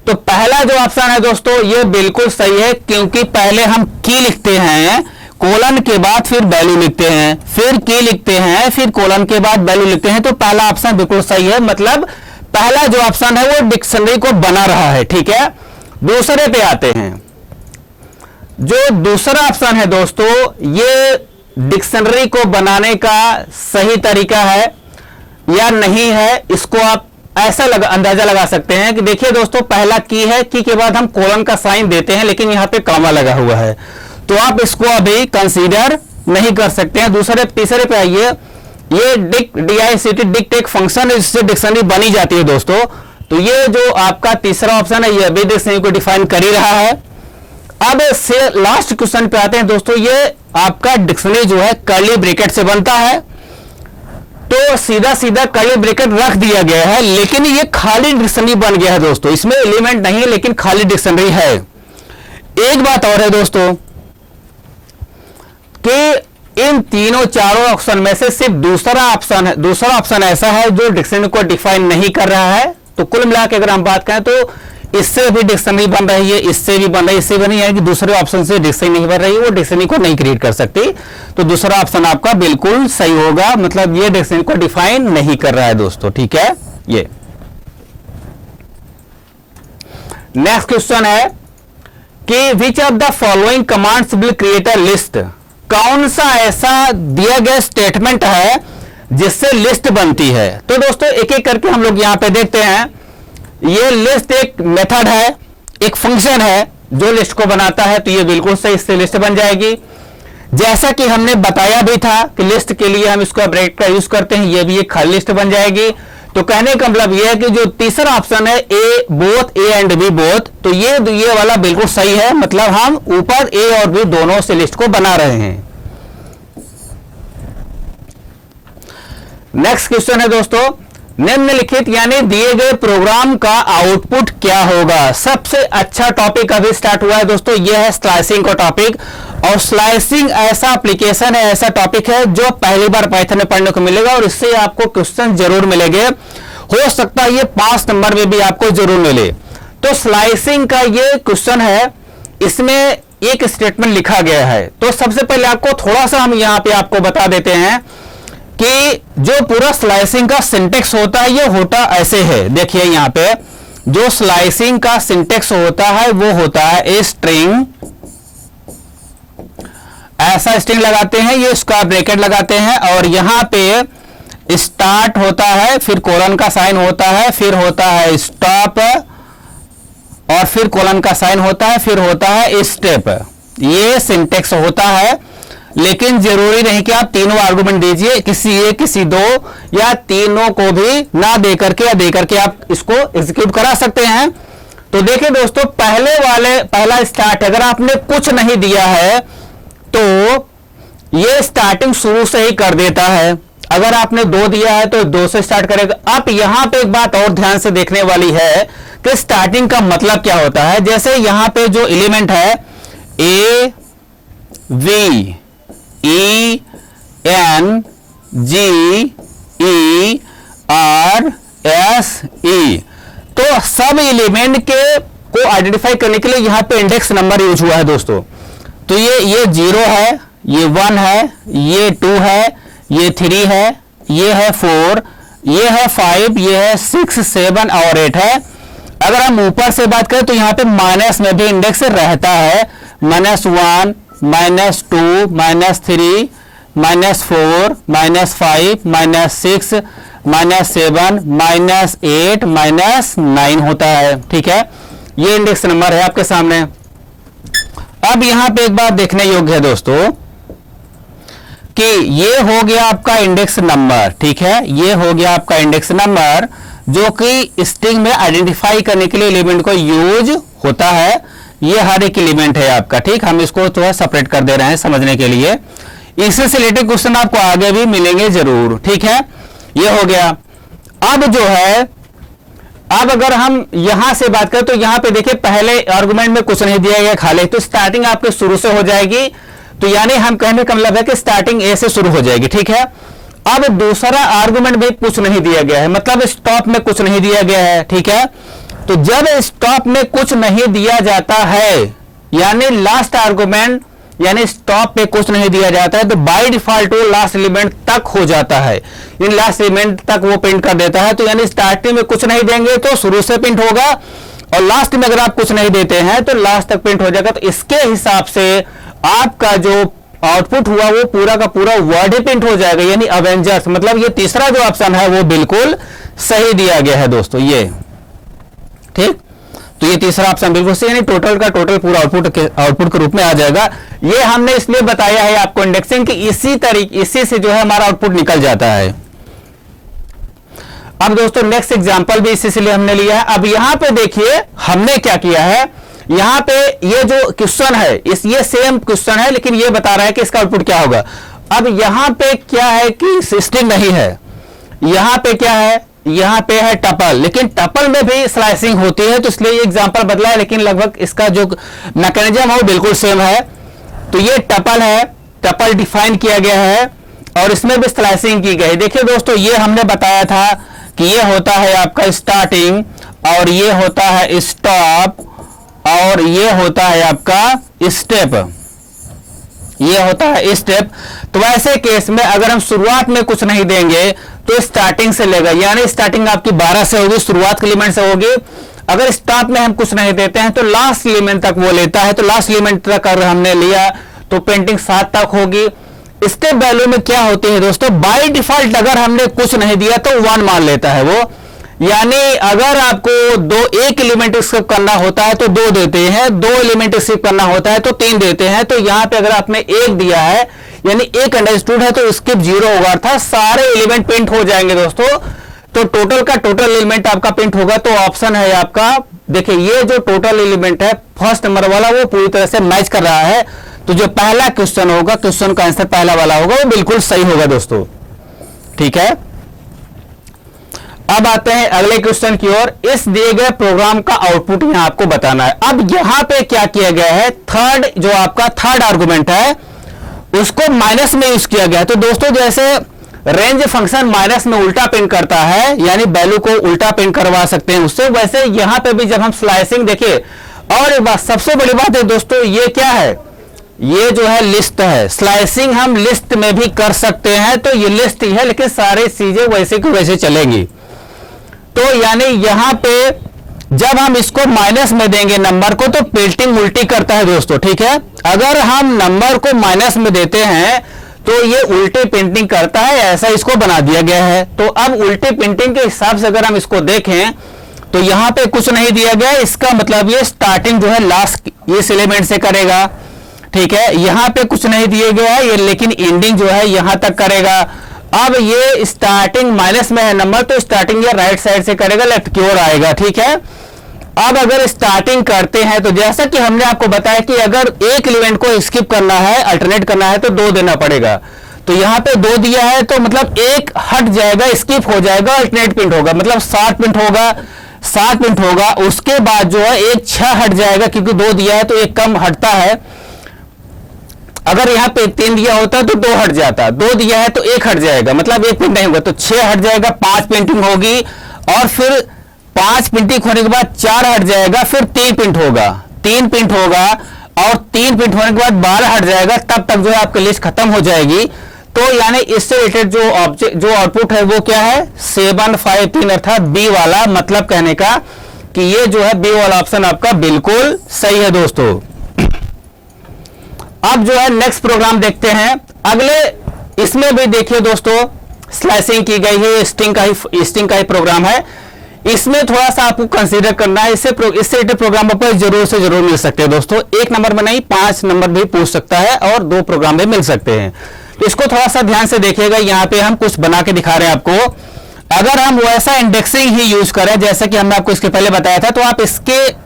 Speaker 1: तो पहला जो ऑप्शन है दोस्तों ये बिल्कुल सही है, क्योंकि पहले हम की लिखते हैं, कोलन के बाद फिर वैल्यू लिखते हैं, फिर की लिखते हैं, फिर कोलन के बाद वैल्यू लिखते हैं। तो पहला ऑप्शन बिल्कुल सही है, मतलब पहला जो ऑप्शन है वो डिक्शनरी को बना रहा है, ठीक है। दूसरे पे आते हैं। जो दूसरा ऑप्शन है दोस्तों, ये डिक्शनरी को बनाने का सही तरीका है या नहीं है, इसको आप ऐसा अंदाजा लगा सकते हैं कि देखिए दोस्तों, पहला की है, की के बाद हम कोलन का साइन देते हैं, लेकिन यहां पे कॉमा लगा हुआ है, तो आप इसको अभी कंसीडर नहीं कर सकते हैं। तीसरे पे आइए, ये डिक्ट एक फंक्शन है जिससे डिक्शनरी बनी जाती है दोस्तों। तो ये जो आपका तीसरा ऑप्शन है ये अभी डिक्शनरी को डिफाइन कर ही रहा है। अब से लास्ट क्वेश्चन पे आते हैं दोस्तों, ये आपका डिक्शनरी जो है कर्ली ब्रैकेट से बनता है, तो सीधा सीधा कर्ली ब्रैकेट रख दिया गया है, लेकिन ये खाली डिक्शनरी बन गया है दोस्तों, इसमें एलिमेंट नहीं है लेकिन खाली डिक्शनरी है। एक बात और है दोस्तों कि इन तीनों चारों ऑप्शन में से सिर्फ दूसरा ऑप्शन ऐसा है जो डिक्शनरी को डिफाइन नहीं कर रहा है। तो कुल मिला के अगर हम बात करें तो इससे भी डिक्शनरी बन रही है, इससे भी बन रही है, इससे भी नहीं है कि दूसरे ऑप्शन से डिक्शनरी नहीं बन रही है, वो डिक्शनरी को नहीं क्रिएट कर सकती। तो दूसरा ऑप्शन आपका बिल्कुल सही होगा, मतलब ये डिक्शनरी को डिफाइन नहीं कर रहा है दोस्तों, ठीक है। ये नेक्स्ट क्वेश्चन है कि विच of the following commands will create a list, कौन सा ऐसा दिया गया स्टेटमेंट है जिससे लिस्ट बनती है। तो दोस्तों एक एक करके हम लोग यहां पे देखते हैं। ये लिस्ट एक मेथड है, एक फंक्शन है जो लिस्ट को बनाता है, तो ये बिल्कुल सही, इससे लिस्ट बन जाएगी। जैसा कि हमने बताया भी था कि लिस्ट के लिए हम इसको ब्रैकेट का यूज करते हैं, ये भी एक खाली लिस्ट बन जाएगी। तो कहने का मतलब ये है कि जो तीसरा ऑप्शन है both A and B both, तो ये वाला बिल्कुल सही है, मतलब हम ऊपर ए और बी दोनों से लिस्ट को बना रहे हैं। नेक्स्ट क्वेश्चन है दोस्तों, निम्नलिखित यानी दिए गए प्रोग्राम का आउटपुट क्या होगा। सबसे अच्छा टॉपिक अभी स्टार्ट हुआ है दोस्तों, यह है स्लाइसिंग का टॉपिक। और स्लाइसिंग ऐसा एप्लीकेशन है, ऐसा टॉपिक है जो पहली बार पाइथन में पढ़ने को मिलेगा और इससे आपको क्वेश्चन जरूर मिलेंगे। हो सकता है ये 5 नंबर में भी आपको जरूर मिले। तो स्लाइसिंग का ये क्वेश्चन है, इसमें एक स्टेटमेंट लिखा गया है। तो सबसे पहले आपको थोड़ा सा हम यहां पे आपको बता देते हैं कि जो पूरा स्लाइसिंग का सिंटेक्स होता है ये होता ऐसे है। देखिए यहां पे जो स्लाइसिंग का सिंटेक्स होता है वो होता है ए स्ट्रिंग, ऐसा स्ट्रिंग लगाते हैं, ये इसका ब्रैकेट लगाते हैं और यहां पे स्टार्ट होता है, फिर कोलन का साइन होता है, फिर होता है स्टॉप और फिर कोलन का साइन होता है, फिर होता है स्टेप। ये सिंटेक्स होता है, लेकिन जरूरी नहीं कि आप तीनों आर्गुमेंट दीजिए, किसी एक, किसी दो या तीनों को भी ना दे करके या दे करके आप इसको एग्जीक्यूट करा सकते हैं। तो देखिए दोस्तों, पहला स्टार्ट अगर आपने कुछ नहीं दिया है तो ये स्टार्टिंग शुरू से ही कर देता है। अगर आपने 2 दिया है तो 2 से स्टार्ट करेगा। अब यहां पे एक बात और ध्यान से देखने वाली है कि स्टार्टिंग का मतलब क्या होता है। जैसे यहां पे जो एलिमेंट है A V E N G E R S E, तो सब एलिमेंट के को आइडेंटिफाई करने के लिए यहां पे इंडेक्स नंबर यूज हुआ है दोस्तों। तो ये 0 है, ये 1 है, ये 2 है, ये 3 है, ये है 4, ये है 5, ये है 6, 7 और 8 है। अगर हम ऊपर से बात करें तो यहां पे माइनस में भी इंडेक्स रहता है, -1, -2, -3, -4, -5, -6, -7, -8, -9 होता है। ठीक है, ये इंडेक्स नंबर है आपके सामने। अब यहां पे एक बात देखने योग्य है दोस्तों कि ये हो गया आपका इंडेक्स नंबर। ठीक है, ये हो गया आपका इंडेक्स नंबर जो कि स्ट्रिंग में आइडेंटिफाई करने के लिए एलिमेंट को यूज होता है। ये हर एक एलिमेंट है आपका। ठीक, हम इसको थोड़ा सेपरेट कर दे रहे हैं समझने के लिए। इससे रिलेटेड क्वेश्चन आपको आगे भी मिलेंगे जरूर। ठीक है, ये हो गया। अब जो है, अब अगर हम यहां से बात करें तो यहां पे देखिए पहले आर्गुमेंट में कुछ नहीं दिया गया खाली, तो स्टार्टिंग आपके शुरू से हो जाएगी। तो यानी हम कहने का मतलब है कि स्टार्टिंग ए से शुरू हो जाएगी। ठीक है, अब दूसरा आर्गुमेंट भी कुछ नहीं दिया गया है, मतलब स्टॉप में कुछ नहीं दिया गया है। ठीक है, तो जब स्टॉप में कुछ नहीं दिया जाता है यानी लास्ट आर्गुमेंट यानी स्टॉप पे कुछ नहीं दिया जाता है तो बाय डिफॉल्ट वो लास्ट एलिमेंट तक हो जाता है, इन लास्ट एलिमेंट तक वो प्रिंट कर देता है। तो यानी स्टार्टिंग में कुछ नहीं देंगे तो शुरू से प्रिंट होगा और लास्ट में अगर आप कुछ नहीं देते हैं तो लास्ट तक प्रिंट हो जाएगा। तो इसके हिसाब से आपका जो आउटपुट हुआ वो पूरा का पूरा वर्ड ही प्रिंट हो जाएगा, यानी अवेंजर्स। मतलब ये तीसरा जो ऑप्शन है वो बिल्कुल सही दिया गया है दोस्तों, ये ठीक। तो ये तीसरा ऑप्शन बिल्कुल सही, यानी टोटल का टोटल पूरा आउटपुट के रूप में आ जाएगा। ये हमने इसलिए बताया है आपको इंडेक्सिंग कि इसी से जो है हमारा आउटपुट निकल जाता है। अब दोस्तों नेक्स्ट एग्जांपल भी इसी से हमने लिया है। अब यहां पे देखिए हमने क्या किया है, यहां पे ये जो क्वेश्चन है ये सेम क्वेश्चन है लेकिन ये बता रहा है कि इसका आउटपुट क्या होगा। अब यहां पे क्या है कि स्ट्रिंग नहीं है, यहां पे क्या है, यहां पे है टपल, लेकिन टपल में भी स्लाइसिंग होती है तो इसलिए ये एग्जांपल बदला है, लेकिन लगभग इसका जो मैकेनिज्म है वो बिल्कुल सेम है। तो ये टपल है, टपल डिफाइन किया गया है और इसमें भी स्लाइसिंग की गई। देखिए दोस्तों, ये हमने बताया था कि ये होता है आपका स्टार्टिंग और ये होता है स्टॉप और ये होता है आपका स्टेप, ये होता है स्टेप। तो वैसे केस में अगर हम शुरुआत में कुछ नहीं देंगे तो स्टार्टिंग से लेगा, यानी स्टार्टिंग आपकी 12 से होगी, शुरुआत के एलिमेंट से होगी। अगर स्टार्ट में हम कुछ नहीं देते हैं तो लास्ट एलिमेंट तक वो लेता है, तो लास्ट एलिमेंट तक अगर हमने लिया तो प्रिंटिंग 7 तक होगी। स्टेप वैल्यू में क्या होती है दोस्तों, बाय डिफॉल्ट अगर हमने कुछ नहीं दिया तो 1 मान लेता है वो, यानी अगर आपको एक एलिमेंट स्किप करना होता है तो 2 देते हैं, 2 एलिमेंट स्किप करना होता है तो 3 देते हैं। तो यहां पे अगर आपने 1 दिया है यानी 1 अंडरस्टूड है तो स्किप 0 होगा, अर्थात सारे एलिमेंट प्रिंट हो जाएंगे दोस्तों। तो टोटल का टोटल एलिमेंट आपका प्रिंट होगा। तो ऑप्शन है आपका, देखिए ये जो टोटल एलिमेंट है फर्स्ट नंबर वाला वो पूरी तरह से मैच कर रहा है। तो जो पहला क्वेश्चन होगा, क्वेश्चन का आंसर पहला वाला होगा, वो बिल्कुल सही होगा दोस्तों। ठीक है, अब आते हैं अगले क्वेश्चन की ओर। इस दिए गए प्रोग्राम का आउटपुट यहां आपको बताना है। अब यहां पे क्या किया गया है, जो आपका थर्ड आर्गुमेंट है उसको माइनस में यूज किया गया है। तो दोस्तों जैसे रेंज फंक्शन माइनस में उल्टा प्रिंट करता है, यानी वैल्यू को उल्टा प्रिंट करवा सकते हैं उससे, वैसे यहां पे भी जब हम स्लाइसिंग देखिए। और एक बात, सबसे बड़ी बात है दोस्तों, ये क्या है, ये जो है लिस्ट है, स्लाइसिंग हम लिस्ट में भी कर सकते हैं, तो ये लिस्ट ही है, लेकिन सारी चीजें वैसे की वैसे चलेंगी। तो यानी यहां पे जब हम इसको माइनस में देंगे नंबर को, तो पेल्टिंग उल्टी करता है दोस्तों, ठीक है। अगर हम नंबर को माइनस में देते हैं तो ये उल्टे पेंटिंग करता है, ऐसा इसको बना दिया गया है। तो अब उल्टे पेंटिंग के हिसाब से अगर हम इसको देखें तो यहां पे कुछ नहीं दिया गया, इसका मतलब ये स्टार्टिंग जो है लास्ट इस एलिमेंट से करेगा, ठीक है। यहां पे कुछ नहीं दिया गया है ये, लेकिन एंडिंग जो है यहां तक करेगा। अब ये स्टार्टिंग माइनस में है नंबर, तो स्टार्टिंग ये राइट साइड से करेगा, लेफ्ट की ओर आएगा, ठीक है। अब अगर स्टार्टिंग करते हैं तो जैसा कि हमने आपको बताया कि अगर एक एलिमेंट को स्किप करना है, अल्टरनेट करना है, तो 2 देना पड़ेगा। तो यहां पे 2 दिया है, तो मतलब एक हट जाएगा, स्किप हो जाएगा, अल्टरनेट प्रिंट होगा, मतलब 7 प्रिंट होगा, 7 प्रिंट होगा। उसके बाद जो है एक 6 हट जाएगा, क्योंकि 2 दिया है तो एक कम हटता है। अगर यहाँ पे 3 दिया होता तो 2 हट जाता, 2 दिया है तो 1 हट जाएगा, मतलब 1 प्रिंट नहीं होगा, तो 6 हट जाएगा, 5 प्रिंटिंग होगी, और फिर 5 प्रिंटिंग होने के बाद 4 हट जाएगा, फिर 3 प्रिंट होगा, 3 प्रिंट होगा, और 3 प्रिंट होने के बाद 12 हट जाएगा, तब तक जो है आपकी लिस्ट खत्म हो जाएगी। तो यानी इससे रिलेटेड जो ऑब्जेक्ट जो आउटपुट है वो क्या है, 7 5 3, अर्थात बी वाला, मतलब कहने का कि ये जो है बी वाला ऑप्शन आपका बिल्कुल सही है दोस्तों। अब जो है नेक्स्ट प्रोग्राम देखते हैं। अगले इसमें भी देखिए दोस्तों, स्लाइसिंग की गई है, स्ट्रिंग का ही प्रोग्राम है। इसमें थोड़ा सा आपको कंसीडर करना है, इससे रिलेटेड प्रोग्राम पर जरूर से जरूर मिल सकते हैं दोस्तों। 1 नंबर में नहीं, 5 नंबर भी पूछ सकता है, और 2 प्रोग्राम भी मिल सकते हैं। तो इसको थोड़ा सा ध्यान से देखिएगा, यहाँ पे हम कुछ बना के दिखा रहे हैं आपको। अगर हम वैसा इंडेक्सिंग ही यूज करें जैसा कि हमने आपको इसके पहले बताया था, तो आप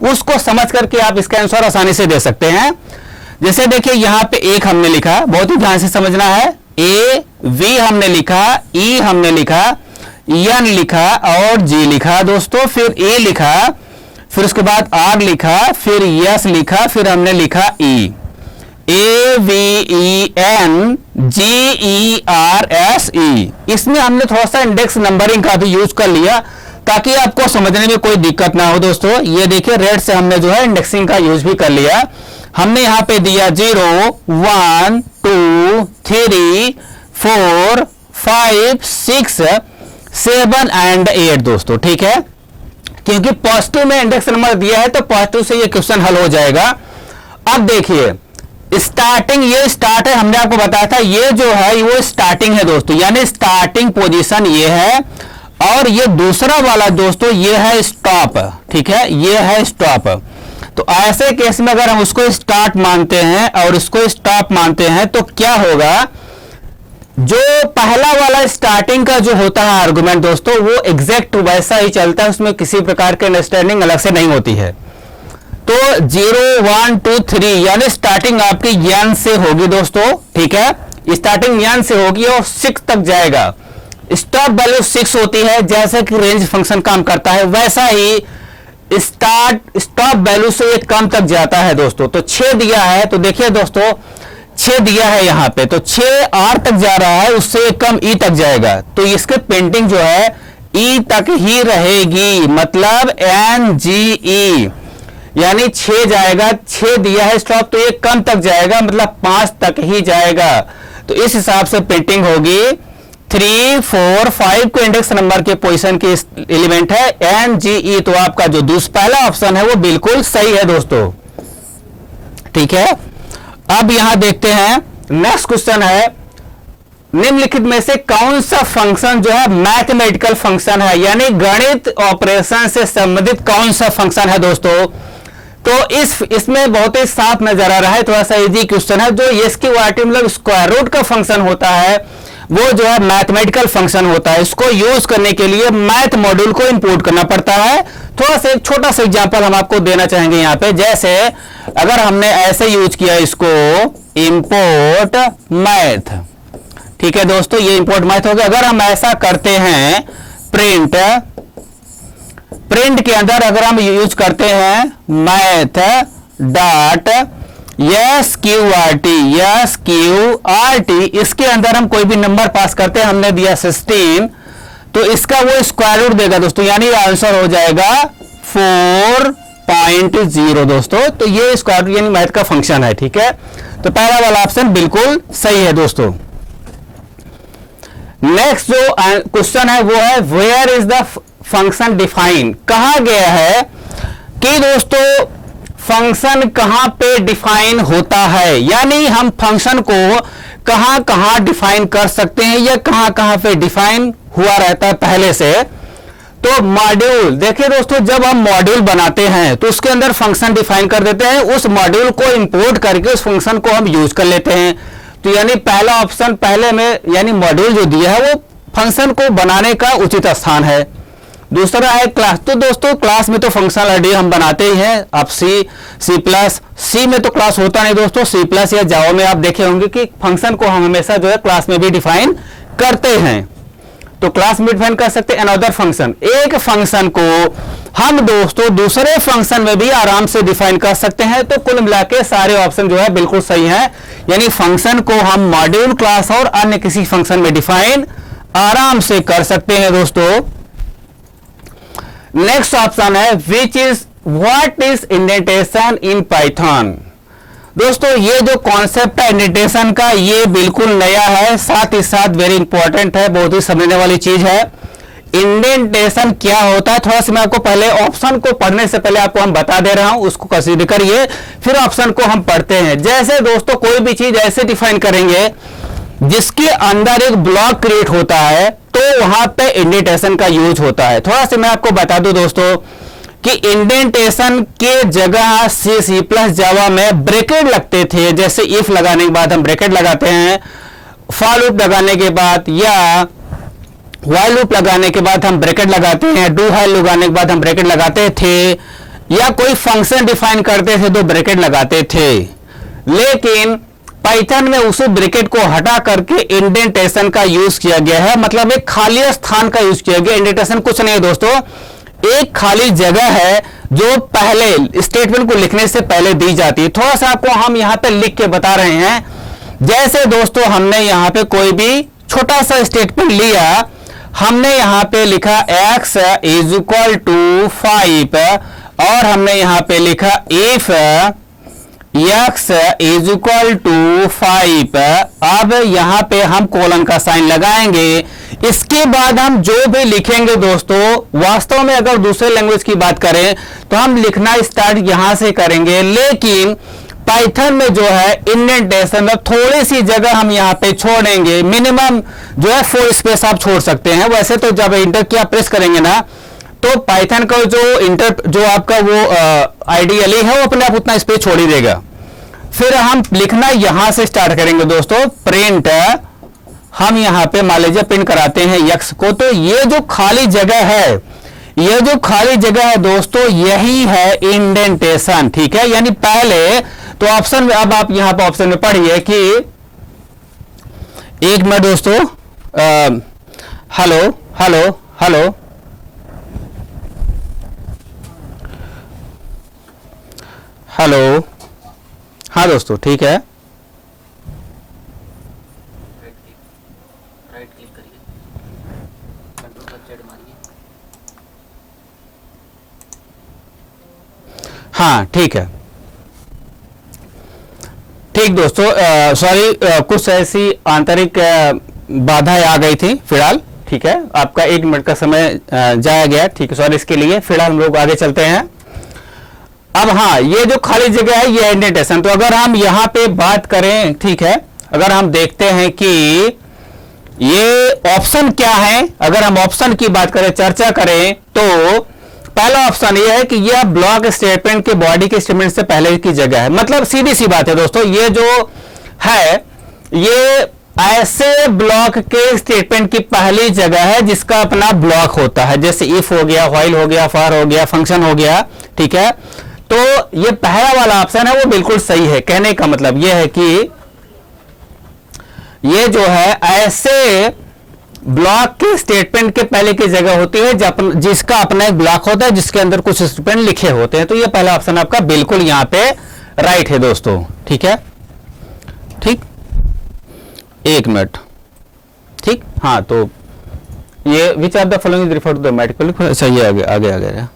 Speaker 1: उसको समझ करके आप इसका आंसर आसानी से दे सकते हैं। जैसे देखिए यहाँ पे 1 हमने लिखा, बहुत ही ध्यान से समझना है, ए वी हमने लिखा, ई हमने लिखा, एन लिखा और जी लिखा दोस्तों, फिर ए लिखा, फिर उसके बाद आर लिखा, फिर यस लिखा, फिर हमने लिखा E, A V E N G E R S E. इसमें हमने थोड़ा सा इंडेक्स नंबरिंग का भी यूज कर लिया, ताकि आपको समझने में कोई दिक्कत ना हो दोस्तों। ये देखिए रेड से हमने जो है इंडेक्सिंग का यूज भी कर लिया। हमने यहां पे दिया 0 1 2 3 4 5 6 7 एंड 8 दोस्तों, ठीक है। क्योंकि पॉजिटिव में इंडेक्स नंबर दिया है तो पॉजिटिव से ये क्वेश्चन हल हो जाएगा। अब देखिए स्टार्टिंग, ये स्टार्ट है, हमने आपको बताया था ये जो है वो स्टार्टिंग है दोस्तों, यानी स्टार्टिंग पोजीशन ये है, और ये दूसरा वाला दोस्तों ये है स्टॉप, ठीक है, ये है स्टॉप। तो ऐसे केस में अगर हम उसको स्टार्ट मानते हैं और इसको स्टॉप मानते हैं तो क्या होगा, जो पहला वाला स्टार्टिंग का जो होता है आर्गुमेंट दोस्तों, वो एग्जैक्ट वैसा ही चलता है, उसमें किसी प्रकार के अंडरस्टैंडिंग अलग से नहीं होती है। तो 0 1 2 3 यानी स्टार्टिंग आपकी यन से होगी दोस्तों, ठीक है, स्टार्टिंग यन से होगी और 6 तक जाएगा। स्टॉप वैल्यू 6 होती है, जैसे कि रेंज फंक्शन काम करता है वैसा ही स्टॉप वैल्यू से एक कम तक जाता है दोस्तों। तो 6 दिया है, तो देखिए दोस्तों 6 दिया है यहां पे, तो 6 आर तक जा रहा है, उससे एक कम ई तक जाएगा, तो इसके पेंटिंग जो है ई तक ही रहेगी, मतलब एन जी ई, यानी 6 जाएगा, 6 दिया है स्टॉप, तो एक कम तक जाएगा, मतलब 5 तक ही जाएगा। तो इस हिसाब से पेंटिंग होगी 3 4 5 को इंडेक्स नंबर के पोजीशन के एलिमेंट है एन जी ई। तो आपका जो पहला ऑप्शन है वो बिल्कुल सही है दोस्तों, ठीक है। अब यहां देखते हैं नेक्स्ट क्वेश्चन है, निम्नलिखित में से कौन सा फंक्शन जो है मैथमेटिकल फंक्शन है, यानी गणित ऑपरेशन से संबंधित कौन सा फंक्शन है दोस्तों। तो इसमें बहुत ही साफ नजर आ रहा है, थोड़ा सा इजी क्वेश्चन है। जो इसकी वाटी मतलब स्क्वायर रूट का फंक्शन होता है वो जो है मैथमेटिकल फंक्शन होता है, इसको यूज करने के लिए मैथ मॉड्यूल को इंपोर्ट करना पड़ता है। थोड़ा सा एक छोटा सा एग्जांपल हम आपको देना चाहेंगे यहाँ पे, जैसे अगर हमने ऐसे यूज किया इसको इंपोर्ट मैथ, ठीक है दोस्तों, ये इंपोर्ट मैथ हो गया। अगर हम ऐसा करते हैं प्रिंट के अंदर अगर हम यूज करते हैं math dot yes Q R T, इसके अंदर हम कोई भी नंबर पास करते हैं, हमने दिया 16, तो इसका वो स्क्वायर रूट देगा दोस्तों, यानी आंसर हो जाएगा 4.0 दोस्तों। तो ये स्क्वायर रूट यानी मैथ का फंक्शन है, ठीक है। तो पहला वाला ऑप्शन बिल्कुल सही है दोस्तों। नेक्स्ट जो क्वेश्चन है वो है where is the function define. कहा गया है कि दोस्तों फंक्शन कहां पे डिफाइन होता है, यानी हम फंक्शन को कहां कहां डिफाइन कर सकते हैं या कहां कहां पे डिफाइन हुआ रहता है पहले से। तो मॉड्यूल, देखिए दोस्तों जब हम मॉड्यूल बनाते हैं तो उसके अंदर फंक्शन डिफाइन कर देते हैं, उस मॉड्यूल को इंपोर्ट करके उस फंक्शन को हम यूज कर लेते हैं। तो यानी पहला ऑप्शन पहले में यानी मॉड्यूल जो दिया है वो फंक्शन को बनाने का उचित स्थान है। दूसरा है क्लास। तो दोस्तों क्लास में तो फंक्शन ऑलरेडी हम बनाते ही हैं। आप सी में तो क्लास होता नहीं दोस्तों, सी प्लस या जावा में आप देखे होंगे कि फंक्शन को हम हमेशा जो है क्लास में भी डिफाइन करते हैं। तो क्लास में डिफाइन कर सकते हैं अनदर फंक्शन। एक फंक्शन को हम दोस्तों दूसरे फंक्शन में भी आराम से डिफाइन कर सकते हैं। तो कुल मिला के सारे ऑप्शन जो है बिल्कुल सही है, यानी फंक्शन को हम मॉड्यूल, क्लास और अन्य किसी फंक्शन में डिफाइन आराम से कर सकते हैं दोस्तों। नेक्स्ट ऑप्शन है what is indentation in Python. दोस्तों ये जो कॉन्सेप्ट है इंडेंटेशन का ये बिल्कुल नया है, साथ ही साथ वेरी इंपॉर्टेंट है, बहुत ही समझने वाली चीज है। इंडेंटेशन क्या होता है थोड़ा सा मैं आपको पहले ऑप्शन को पढ़ने से पहले आपको हम बता दे रहा हूं, उसको कंसीडर करिए, फिर ऑप्शन को हम पढ़ते हैं। जैसे दोस्तों कोई भी चीज ऐसे डिफाइन करेंगे जिसके अंदर एक ब्लॉक क्रिएट होता है तो वहां पे इंडेंटेशन का यूज होता है। थोड़ा सा मैं आपको बता दूं दोस्तों कि इंडेंटेशन के जगह सी प्लस जावा में ब्रैकेट लगते थे। जैसे इफ लगाने के बाद हम ब्रैकेट लगाते हैं, फॉर लूप लगाने के बाद या व्हाइल लूप लगाने के बाद हम ब्रैकेट लगाते हैं, डू व्हाइल लगाने के बाद हम ब्रैकेट लगाते थे, या कोई फंक्शन डिफाइन करते थे तो ब्रैकेट लगाते थे। लेकिन पाइथन में उस ब्रैकेट को हटा करके इंडेंटेशन का यूज किया गया है, मतलब एक खाली स्थान का यूज किया गया। इंडेंटेशन कुछ नहीं है दोस्तों, एक खाली जगह है जो पहले स्टेटमेंट को लिखने से पहले दी जाती है। थोड़ा सा आपको हम यहां पे लिख के बता रहे हैं। जैसे दोस्तों हमने यहां पे कोई भी छोटा सा स्टेटमेंट लिया, हमने यहां पे लिखा x इज इक्वल टू 5 और हमने यहां पे लिखा if x is equal to 5। अब यहां पे हम कोलन का साइन लगाएंगे। इसके बाद हम जो भी लिखेंगे दोस्तों, वास्तव में अगर दूसरे लैंग्वेज की बात करें तो हम लिखना स्टार्ट यहां से करेंगे, लेकिन पाइथन में जो है इंडेंटेशन में थोड़ी सी जगह हम यहां पे छोड़ेंगे। मिनिमम जो है 4 स्पेस आप छोड़ सकते हैं। वैसे तो जब इंटर की आप प्रेस करेंगे ना तो पाइथन का जो आपका वो आइडियली है वो अपने आप उतना स्पेस छोड़ ही देगा। फिर हम लिखना यहां से स्टार्ट करेंगे दोस्तों, प्रिंट। हम यहां पे मान लीजिए प्रिंट कराते हैं x को, तो ये जो खाली जगह है, ये जो खाली जगह है दोस्तों यही है इंडेंटेशन। ठीक है, यानी पहले तो ऑप्शन में, अब आप यहां पे ऑप्शन में पढ़िए कि एक मिनट दोस्तों, हेलो हेलो हेलो हेलो, हाँ दोस्तों ठीक है।
Speaker 2: राइट क्लिक करिए, Ctrl+Z मारिए।
Speaker 1: हाँ ठीक है, ठीक दोस्तों, सॉरी कुछ ऐसी आंतरिक बाधाएं आ गई थी फिलहाल। ठीक है, आपका 1 मिनट का समय जाया गया। ठीक है, सॉरी इसके लिए। फिलहाल हम लोग आगे चलते हैं। अब हाँ, ये जो खाली जगह है ये इंडेंटेशन। तो अगर हम यहां पे बात करें, ठीक है, अगर हम देखते हैं कि ये ऑप्शन क्या है, अगर हम ऑप्शन की बात करें, चर्चा करें, तो पहला ऑप्शन ये है कि यह ब्लॉक स्टेटमेंट के बॉडी के स्टेटमेंट से पहले की जगह है। मतलब सीधी सी बात है दोस्तों, ये जो है ये ऐसे ब्लॉक के स्टेटमेंट की पहली जगह है जिसका अपना ब्लॉक होता है। जैसे इफ हो गया, व्हाइल हो गया, फॉर हो गया, फंक्शन हो गया। ठीक है, तो ये पहला वाला ऑप्शन है वो बिल्कुल सही है। कहने का मतलब ये है कि ये जो है ऐसे ब्लॉक के स्टेटमेंट के पहले की जगह होती है जिसका अपना एक ब्लॉक होता है, जिसके अंदर कुछ स्टेटमेंट लिखे होते हैं। तो ये पहला ऑप्शन आपका बिल्कुल यहां पे राइट है दोस्तों। ठीक है, ठीक, 1 मिनट। ठीक, हाँ, तो ये which are the following refer to the matrix. अच्छा, ये आगे आगे आगे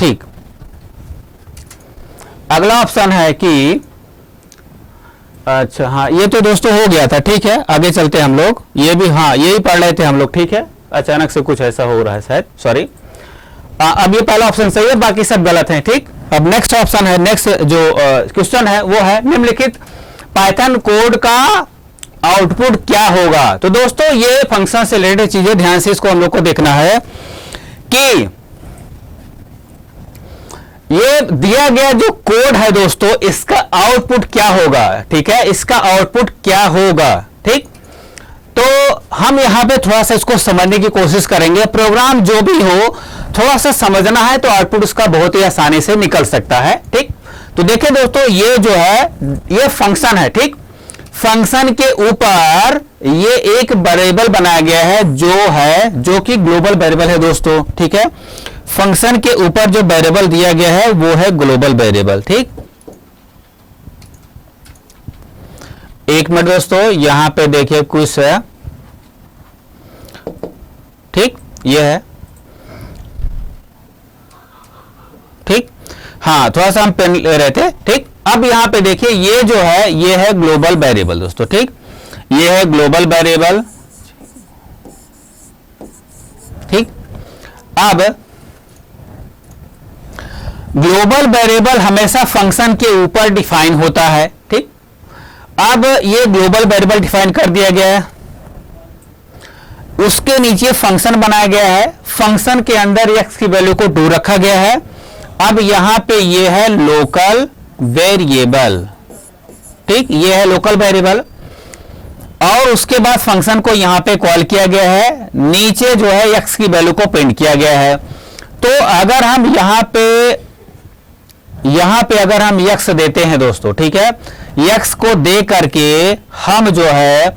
Speaker 1: ठीक, अगला ऑप्शन है कि अच्छा हाँ ये तो दोस्तों हो गया था, ठीक है आगे चलते हैं हम लोग, ये भी हाँ यही पढ़ रहे थे हम लोग, ठीक है अचानक से कुछ ऐसा हो रहा है शायद, सॉरी। अब ये पहला ऑप्शन सही है, बाकी सब गलत है, ठीक। अब नेक्स्ट ऑप्शन है, नेक्स्ट जो क्वेश्चन है वो है निम्नलिखित पाइथन कोड का आउटपुट क्या होगा। तो दोस्तों ये फंक्शन से रिलेटेड चीजें ध्यान से इसको हम लोग को देखना है कि ये दिया गया जो कोड है दोस्तों इसका आउटपुट क्या होगा, ठीक है इसका आउटपुट क्या होगा, ठीक। तो हम यहां पे थोड़ा सा इसको समझने की कोशिश करेंगे, प्रोग्राम जो भी हो थोड़ा सा समझना है तो आउटपुट उसका बहुत ही आसानी से निकल सकता है, ठीक। तो देखिए दोस्तों ये जो है ये फंक्शन है, ठीक। फंक्शन के ऊपर ये एक वेरिएबल बनाया गया है जो कि ग्लोबल वेरिएबल है दोस्तों, ठीक है। फंक्शन के ऊपर जो वेरिएबल दिया गया है वो है ग्लोबल वेरिएबल, ठीक। एक मिनट दोस्तों यहां पे देखिए कुछ है, ठीक ये है, ठीक हाँ थोड़ा सा हम पेन ले रहे थे, ठीक। अब यहां पे देखिए ये जो है ये है ग्लोबल वेरिएबल दोस्तों, ठीक ये है ग्लोबल वेरिएबल, ठीक। अब ग्लोबल वेरिएबल हमेशा फंक्शन के ऊपर डिफाइन होता है, ठीक। अब ये ग्लोबल वेरिएबल डिफाइन कर दिया गया है, उसके नीचे फंक्शन बनाया गया है, फंक्शन के अंदर x की वैल्यू को 2 रखा गया है। अब यहां पे ये है लोकल वेरिएबल, ठीक ये है लोकल वेरिएबल, और उसके बाद फंक्शन को यहां पे कॉल किया गया है, नीचे जो है x की वैल्यू को प्रिंट किया गया है। तो अगर हम यहां पे अगर हम x देते हैं दोस्तों, ठीक है x को दे करके हम जो है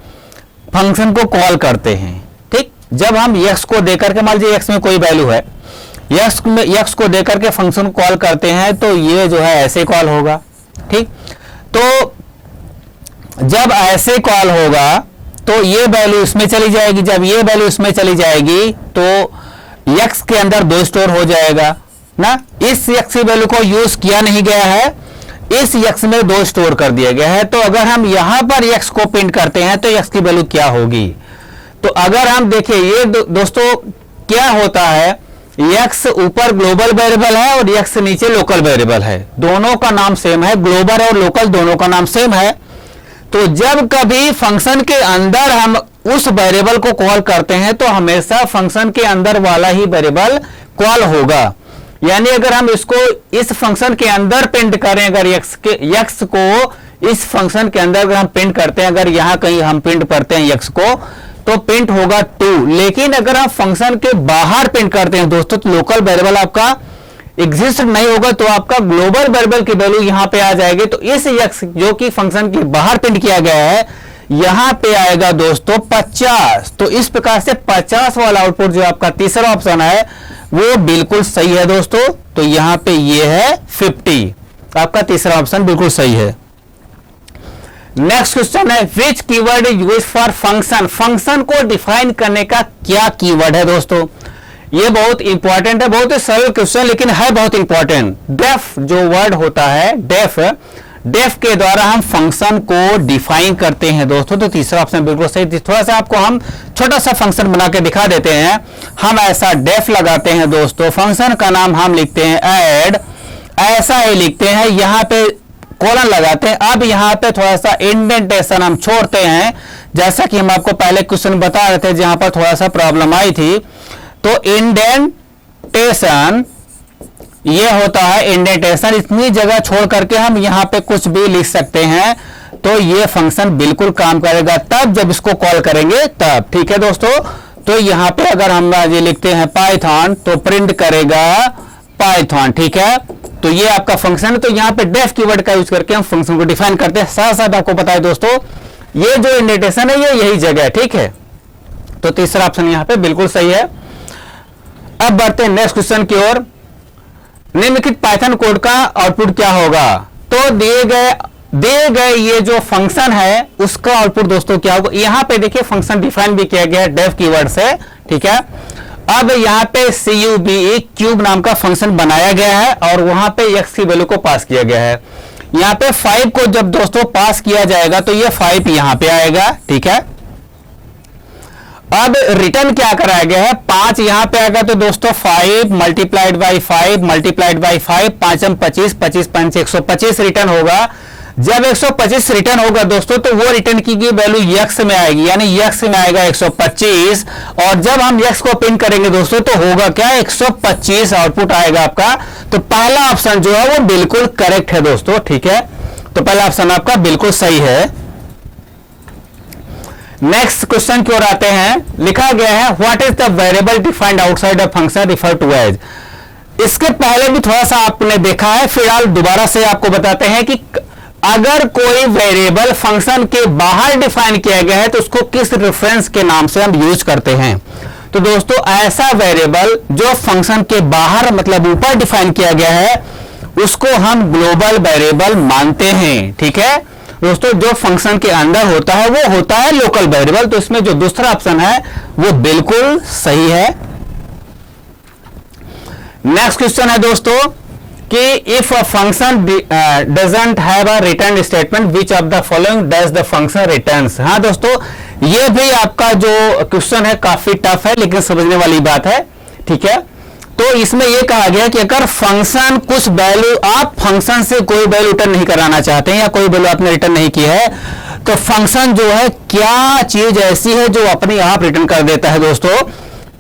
Speaker 1: फंक्शन को कॉल करते हैं, ठीक। जब हम x को दे करके मान लीजिए x में कोई वैल्यू है, x को दे करके फंक्शन को कॉल करते हैं तो ये जो है ऐसे कॉल होगा, ठीक। तो जब ऐसे कॉल होगा तो ये वैल्यू इसमें चली जाएगी, जब ये वैल्यू इसमें चली जाएगी तो x के अंदर 2 स्टोर हो जाएगा ना, इस x की वैल्यू को यूज किया नहीं गया है, इस x में 2 स्टोर कर दिया गया है। तो अगर हम यहां पर x को प्रिंट करते हैं तो x की वैल्यू क्या होगी। तो अगर हम देखें ये दोस्तों क्या होता है, x ऊपर ग्लोबल वेरिएबल है और x नीचे लोकल वेरिएबल है, दोनों का नाम सेम है, ग्लोबल और लोकल दोनों का नाम सेम है। तो जब कभी फंक्शन के अंदर हम उस वेरिएबल को कॉल करते हैं तो हमेशा फंक्शन के अंदर वाला ही वेरिएबल कॉल होगा। यानी अगर हम इसको इस फंक्शन के अंदर प्रिंट करें, अगर x को इस फंक्शन के अंदर अगर हम प्रिंट करते हैं, अगर यहां कहीं हम प्रिंट करते हैं x को तो प्रिंट होगा 2, लेकिन अगर आप फंक्शन के बाहर प्रिंट करते हैं दोस्तों तो लोकल वेरिएबल आपका एग्जिस्ट नहीं होगा, तो आपका ग्लोबल वेरिएबल की वैल्यू यहां पे आ जाएगी। तो इस x जो कि फंक्शन के बाहर प्रिंट किया गया है यहां पे आएगा दोस्तों 50। तो इस प्रकार से 50 वाला आउटपुट जो आपका तीसरा ऑप्शन है वो बिल्कुल सही है दोस्तों। तो यहां पे ये है 50, आपका तीसरा ऑप्शन बिल्कुल सही है। नेक्स्ट क्वेश्चन है which keyword is used for function. Function को डिफाइन करने का क्या कीवर्ड है दोस्तों, ये बहुत इंपॉर्टेंट है, बहुत ही सरल क्वेश्चन लेकिन है बहुत इंपॉर्टेंट। डेफ जो वर्ड होता है डेफ के द्वारा हम फंक्शन को डिफाइन करते हैं दोस्तों। तो तीसरा ऑप्शन बिल्कुल सही। थोड़ा सा आपको हम छोटा सा फंक्शन बना के दिखा देते हैं। हम ऐसा डेफ लगाते हैं दोस्तों, फंक्शन का नाम हम लिखते हैं ऐड, ऐसा ही लिखते हैं, यहां पे कॉलन लगाते हैं। अब यहां पे थोड़ा सा इंडेंटेशन हम छोड़ते हैं, जैसा कि हम आपको पहले क्वेश्चन बता रहे थे जहां पर थोड़ा सा प्रॉब्लम आई थी। तो इंडेंटेशन ये होता है इंडेंटेशन, इतनी जगह छोड़ करके हम यहां पे कुछ भी लिख सकते हैं तो ये फंक्शन बिल्कुल काम करेगा तब जब इसको कॉल करेंगे तब, ठीक है दोस्तों। तो यहां पे अगर हम ये लिखते हैं पाइथन तो प्रिंट करेगा पाइथन, ठीक है। तो ये आपका फंक्शन है। तो यहां पे डेफ कीवर्ड का यूज करके हम फंक्शन को डिफाइन करते हैं। साथ साथ आपको पता है दोस्तों ये जो इंडेंटेशन है ये यही जगह है, ठीक है। तो तीसरा ऑप्शन यहां पे बिल्कुल सही है। अब बढ़ते हैं नेक्स्ट क्वेश्चन की ओर। निम्नलिखित पाइथन कोड का आउटपुट क्या होगा। तो दिए गए ये जो फंक्शन है उसका आउटपुट दोस्तों क्या होगा। यहां पे देखिए फंक्शन डिफाइन भी किया गया है डेफ कीवर्ड से, ठीक है। अब यहाँ पे CUBE क्यूब नाम का फंक्शन बनाया गया है और वहां पे x की वैल्यू को पास किया गया है। यहाँ पे 5 को जब दोस्तों पास किया जाएगा तो ये 5 यहाँ पे आएगा, ठीक है। अब रिटर्न क्या कराया गया है, 5 यहां पे आएगा तो दोस्तों 5 multiplied by 5 multiplied by 5, 5 25, 25 5 125 return होगा। जब 125 रिटर्न होगा दोस्तों तो वो रिटर्न की गई वैल्यू x में आएगी, यानी x में आएगा 125 और जब हम x को पिन करेंगे दोस्तों तो होगा क्या, 125 आउटपुट आएगा आपका। तो पहला ऑप्शन जो है वो बिल्कुल करेक्ट है दोस्तों, ठीक है। तो पहला ऑप्शन आपका बिल्कुल सही है। नेक्स्ट क्वेश्चन की ओर आते हैं। लिखा गया है what is the variable defined outside a function refer to as. इसके पहले भी थोड़ा सा आपने देखा है, फिलहाल दोबारा से आपको बताते हैं कि अगर कोई वेरिएबल फंक्शन के बाहर डिफाइन किया गया है तो उसको किस रेफरेंस के नाम से हम यूज करते हैं। तो दोस्तों ऐसा वेरिएबल जो फंक्शन के बाहर मतलब ऊपर डिफाइन किया गया है उसको हम ग्लोबल वेरिएबल मानते हैं, ठीक है दोस्तों। जो फंक्शन के अंदर होता है वो होता है लोकल वेरिएबल। तो इसमें जो दूसरा ऑप्शन है वो बिल्कुल सही है। नेक्स्ट क्वेश्चन है दोस्तों कि if a function doesn't have a return statement which of the following does the function returns. हाँ दोस्तों, ये भी आपका जो क्वेश्चन है काफी टफ है लेकिन समझने वाली बात है, ठीक है। तो इसमें यह कहा गया कि अगर फंक्शन कुछ वैल्यू, आप फंक्शन से कोई वैल्यू रिटर्न नहीं कराना चाहते हैं या कोई वैल्यू आपने रिटर्न नहीं की है तो फंक्शन जो है क्या चीज ऐसी है जो अपने आप रिटर्न कर देता है दोस्तों।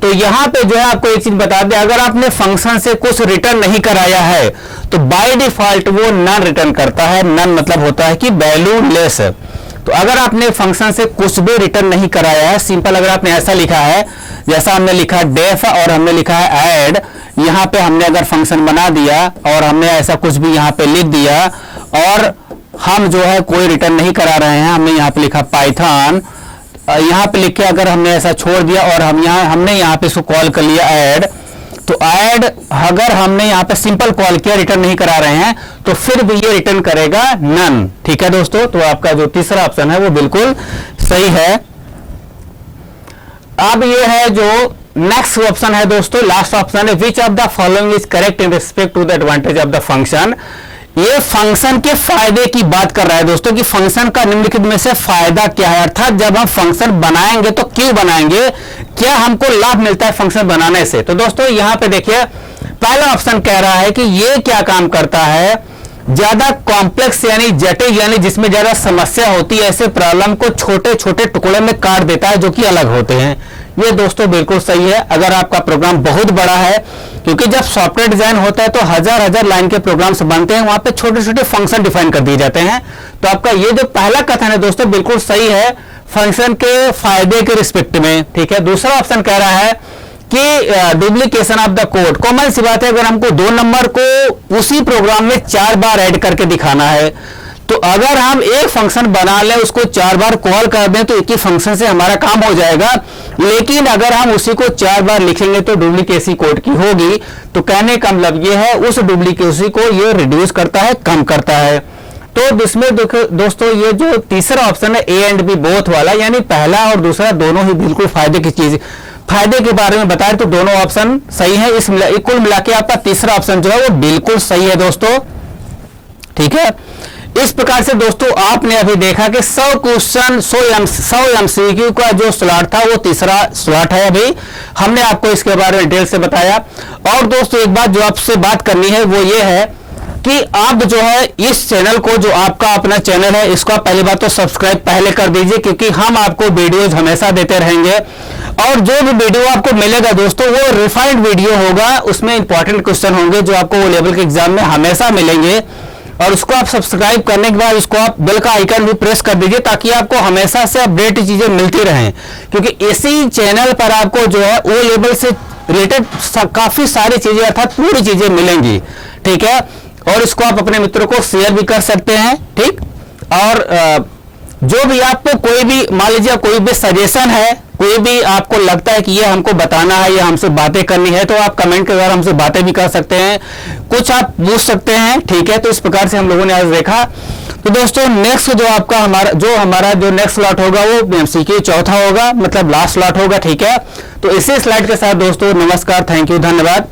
Speaker 1: तो यहां पे जो है आपको एक चीज बता दें, अगर आपने फंक्शन से कुछ रिटर्न नहीं कराया है तो बाय डिफॉल्ट वो नन रिटर्न करता है। नन मतलब होता है कि वैल्यू लेस। तो अगर आपने फंक्शन से कुछ भी रिटर्न नहीं कराया है, सिंपल अगर आपने ऐसा लिखा है जैसा हमने लिखा डेफ और हमने लिखा है ऐड, यहां पे हमने अगर फंक्शन बना दिया और हमने ऐसा कुछ भी यहां पे लिख दिया और हम जो है कोई रिटर्न नहीं करा रहे हैं, हमने यहां पे लिखा पाइथन, यहां पे लिख के अगर हमने ऐसा छोड़ दिया और हमने यहां पे इसको कॉल कर लिया ऐड, तो ऐड अगर हमने यहां पे सिंपल कॉल किया रिटर्न नहीं करा रहे हैं तो फिर भी ये रिटर्न करेगा नन, ठीक है दोस्तों। तो आपका जो तीसरा ऑप्शन है वो बिल्कुल सही है। अब ये है जो नेक्स्ट ऑप्शन है दोस्तों, लास्ट ऑप्शन है which of the following is correct in respect to the advantage of the function. ये फंक्शन के फायदे की बात कर रहा है दोस्तों कि फंक्शन का निम्नलिखित में से फायदा क्या है, अर्थात जब हम फंक्शन बनाएंगे तो क्यों बनाएंगे, क्या हमको लाभ मिलता है फंक्शन बनाने से। तो दोस्तों यहां पे देखिए पहला ऑप्शन कह रहा है कि ये क्या काम करता है, ज्यादा कॉम्प्लेक्स यानी जटिल यानी जिसमें ज्यादा समस्या होती है ऐसे प्रॉब्लम को छोटे छोटे टुकड़े में काट देता है जो कि अलग होते हैं। ये दोस्तों बिल्कुल सही है। अगर आपका प्रोग्राम बहुत बड़ा है, क्योंकि जब सॉफ्टवेयर डिजाइन होता है तो हजार लाइन के प्रोग्राम्स बनते हैं, वहां पे छोटे छोटे फंक्शन डिफाइन कर दिए जाते हैं। तो आपका ये जो पहला कथन है दोस्तों बिल्कुल सही है फंक्शन के फायदे के रिस्पेक्ट में, ठीक है। दूसरा ऑप्शन कह रहा है कि duplication of the code, common सी बात है अगर हमको 2 नंबर को उसी प्रोग्राम में 4 बार ऐड करके दिखाना है तो अगर हम एक फंक्शन बना लें उसको 4 बार कॉल कर दें तो एक ही फंक्शन से हमारा काम हो जाएगा, लेकिन अगर हम उसी को 4 बार लिखेंगे तो डुप्लीकेसी कोड की होगी। तो कहने का मतलब ये है उस डुप्लीकेसी को ये रिड्यूस करता है, कम करता है। तो इसमें दोस्तों ये जो तीसरा ऑप्शन है ए एंड बी बोथ वाला, यानी पहला और दूसरा दोनों ही बिल्कुल फायदे की चीज, फायदे के बारे में बताएं तो दोनों ऑप्शन सही है। इस कुल मिला के आपका तीसरा ऑप्शन जो है वो बिल्कुल सही है दोस्तों, ठीक है। इस प्रकार से दोस्तों आपने अभी देखा कि 100 क्वेश्चन 100 MCQ का जो स्लॉट था वो तीसरा स्लॉट है। अभी हमने आपको इसके बारे में डिटेल से बताया। और दोस्तों एक बात जो आपसे बात करनी है वो ये है कि आप जो है इस चैनल को, जो आपका अपना चैनल है, इसको आप पहली बात तो सब्सक्राइब पहले कर दीजिए, क्योंकि हम आपको वीडियोज हमेशा देते रहेंगे और जो भी वीडियो आपको मिलेगा दोस्तों वो रिफाइंड वीडियो होगा, उसमें इंपॉर्टेंट क्वेश्चन होंगे जो आपको वो लेवल के एग्जाम में हमेशा मिलेंगे। और उसको आप सब्सक्राइब करने के बाद उसको आप बेल का आइकन भी प्रेस कर दीजिए ताकि आपको हमेशा से अपडेट चीजें मिलती रहें, क्योंकि इसी चैनल पर आपको जो है ओ लेवल से रिलेटेड काफी सारी चीजें अर्थात पूरी चीजें मिलेंगी, ठीक है। और इसको आप अपने मित्रों को शेयर भी कर सकते हैं, ठीक। और जो भी आपको कोई भी मान लीजिए कोई भी सजेशन है, कोई भी आपको लगता है कि ये हमको बताना है या हमसे बातें करनी है तो आप कमेंट के द्वारा हमसे बातें भी कर सकते हैं, कुछ आप पूछ सकते हैं, ठीक है। तो इस प्रकार से हम लोगों ने आज देखा। तो दोस्तों नेक्स्ट जो आपका हमारा जो नेक्स्ट स्लॉट होगा वो एमसीक्यू चौथा होगा, मतलब लास्ट स्लॉट होगा, ठीक है। तो इसी स्लाइड के साथ दोस्तों नमस्कार, थैंक यू, धन्यवाद।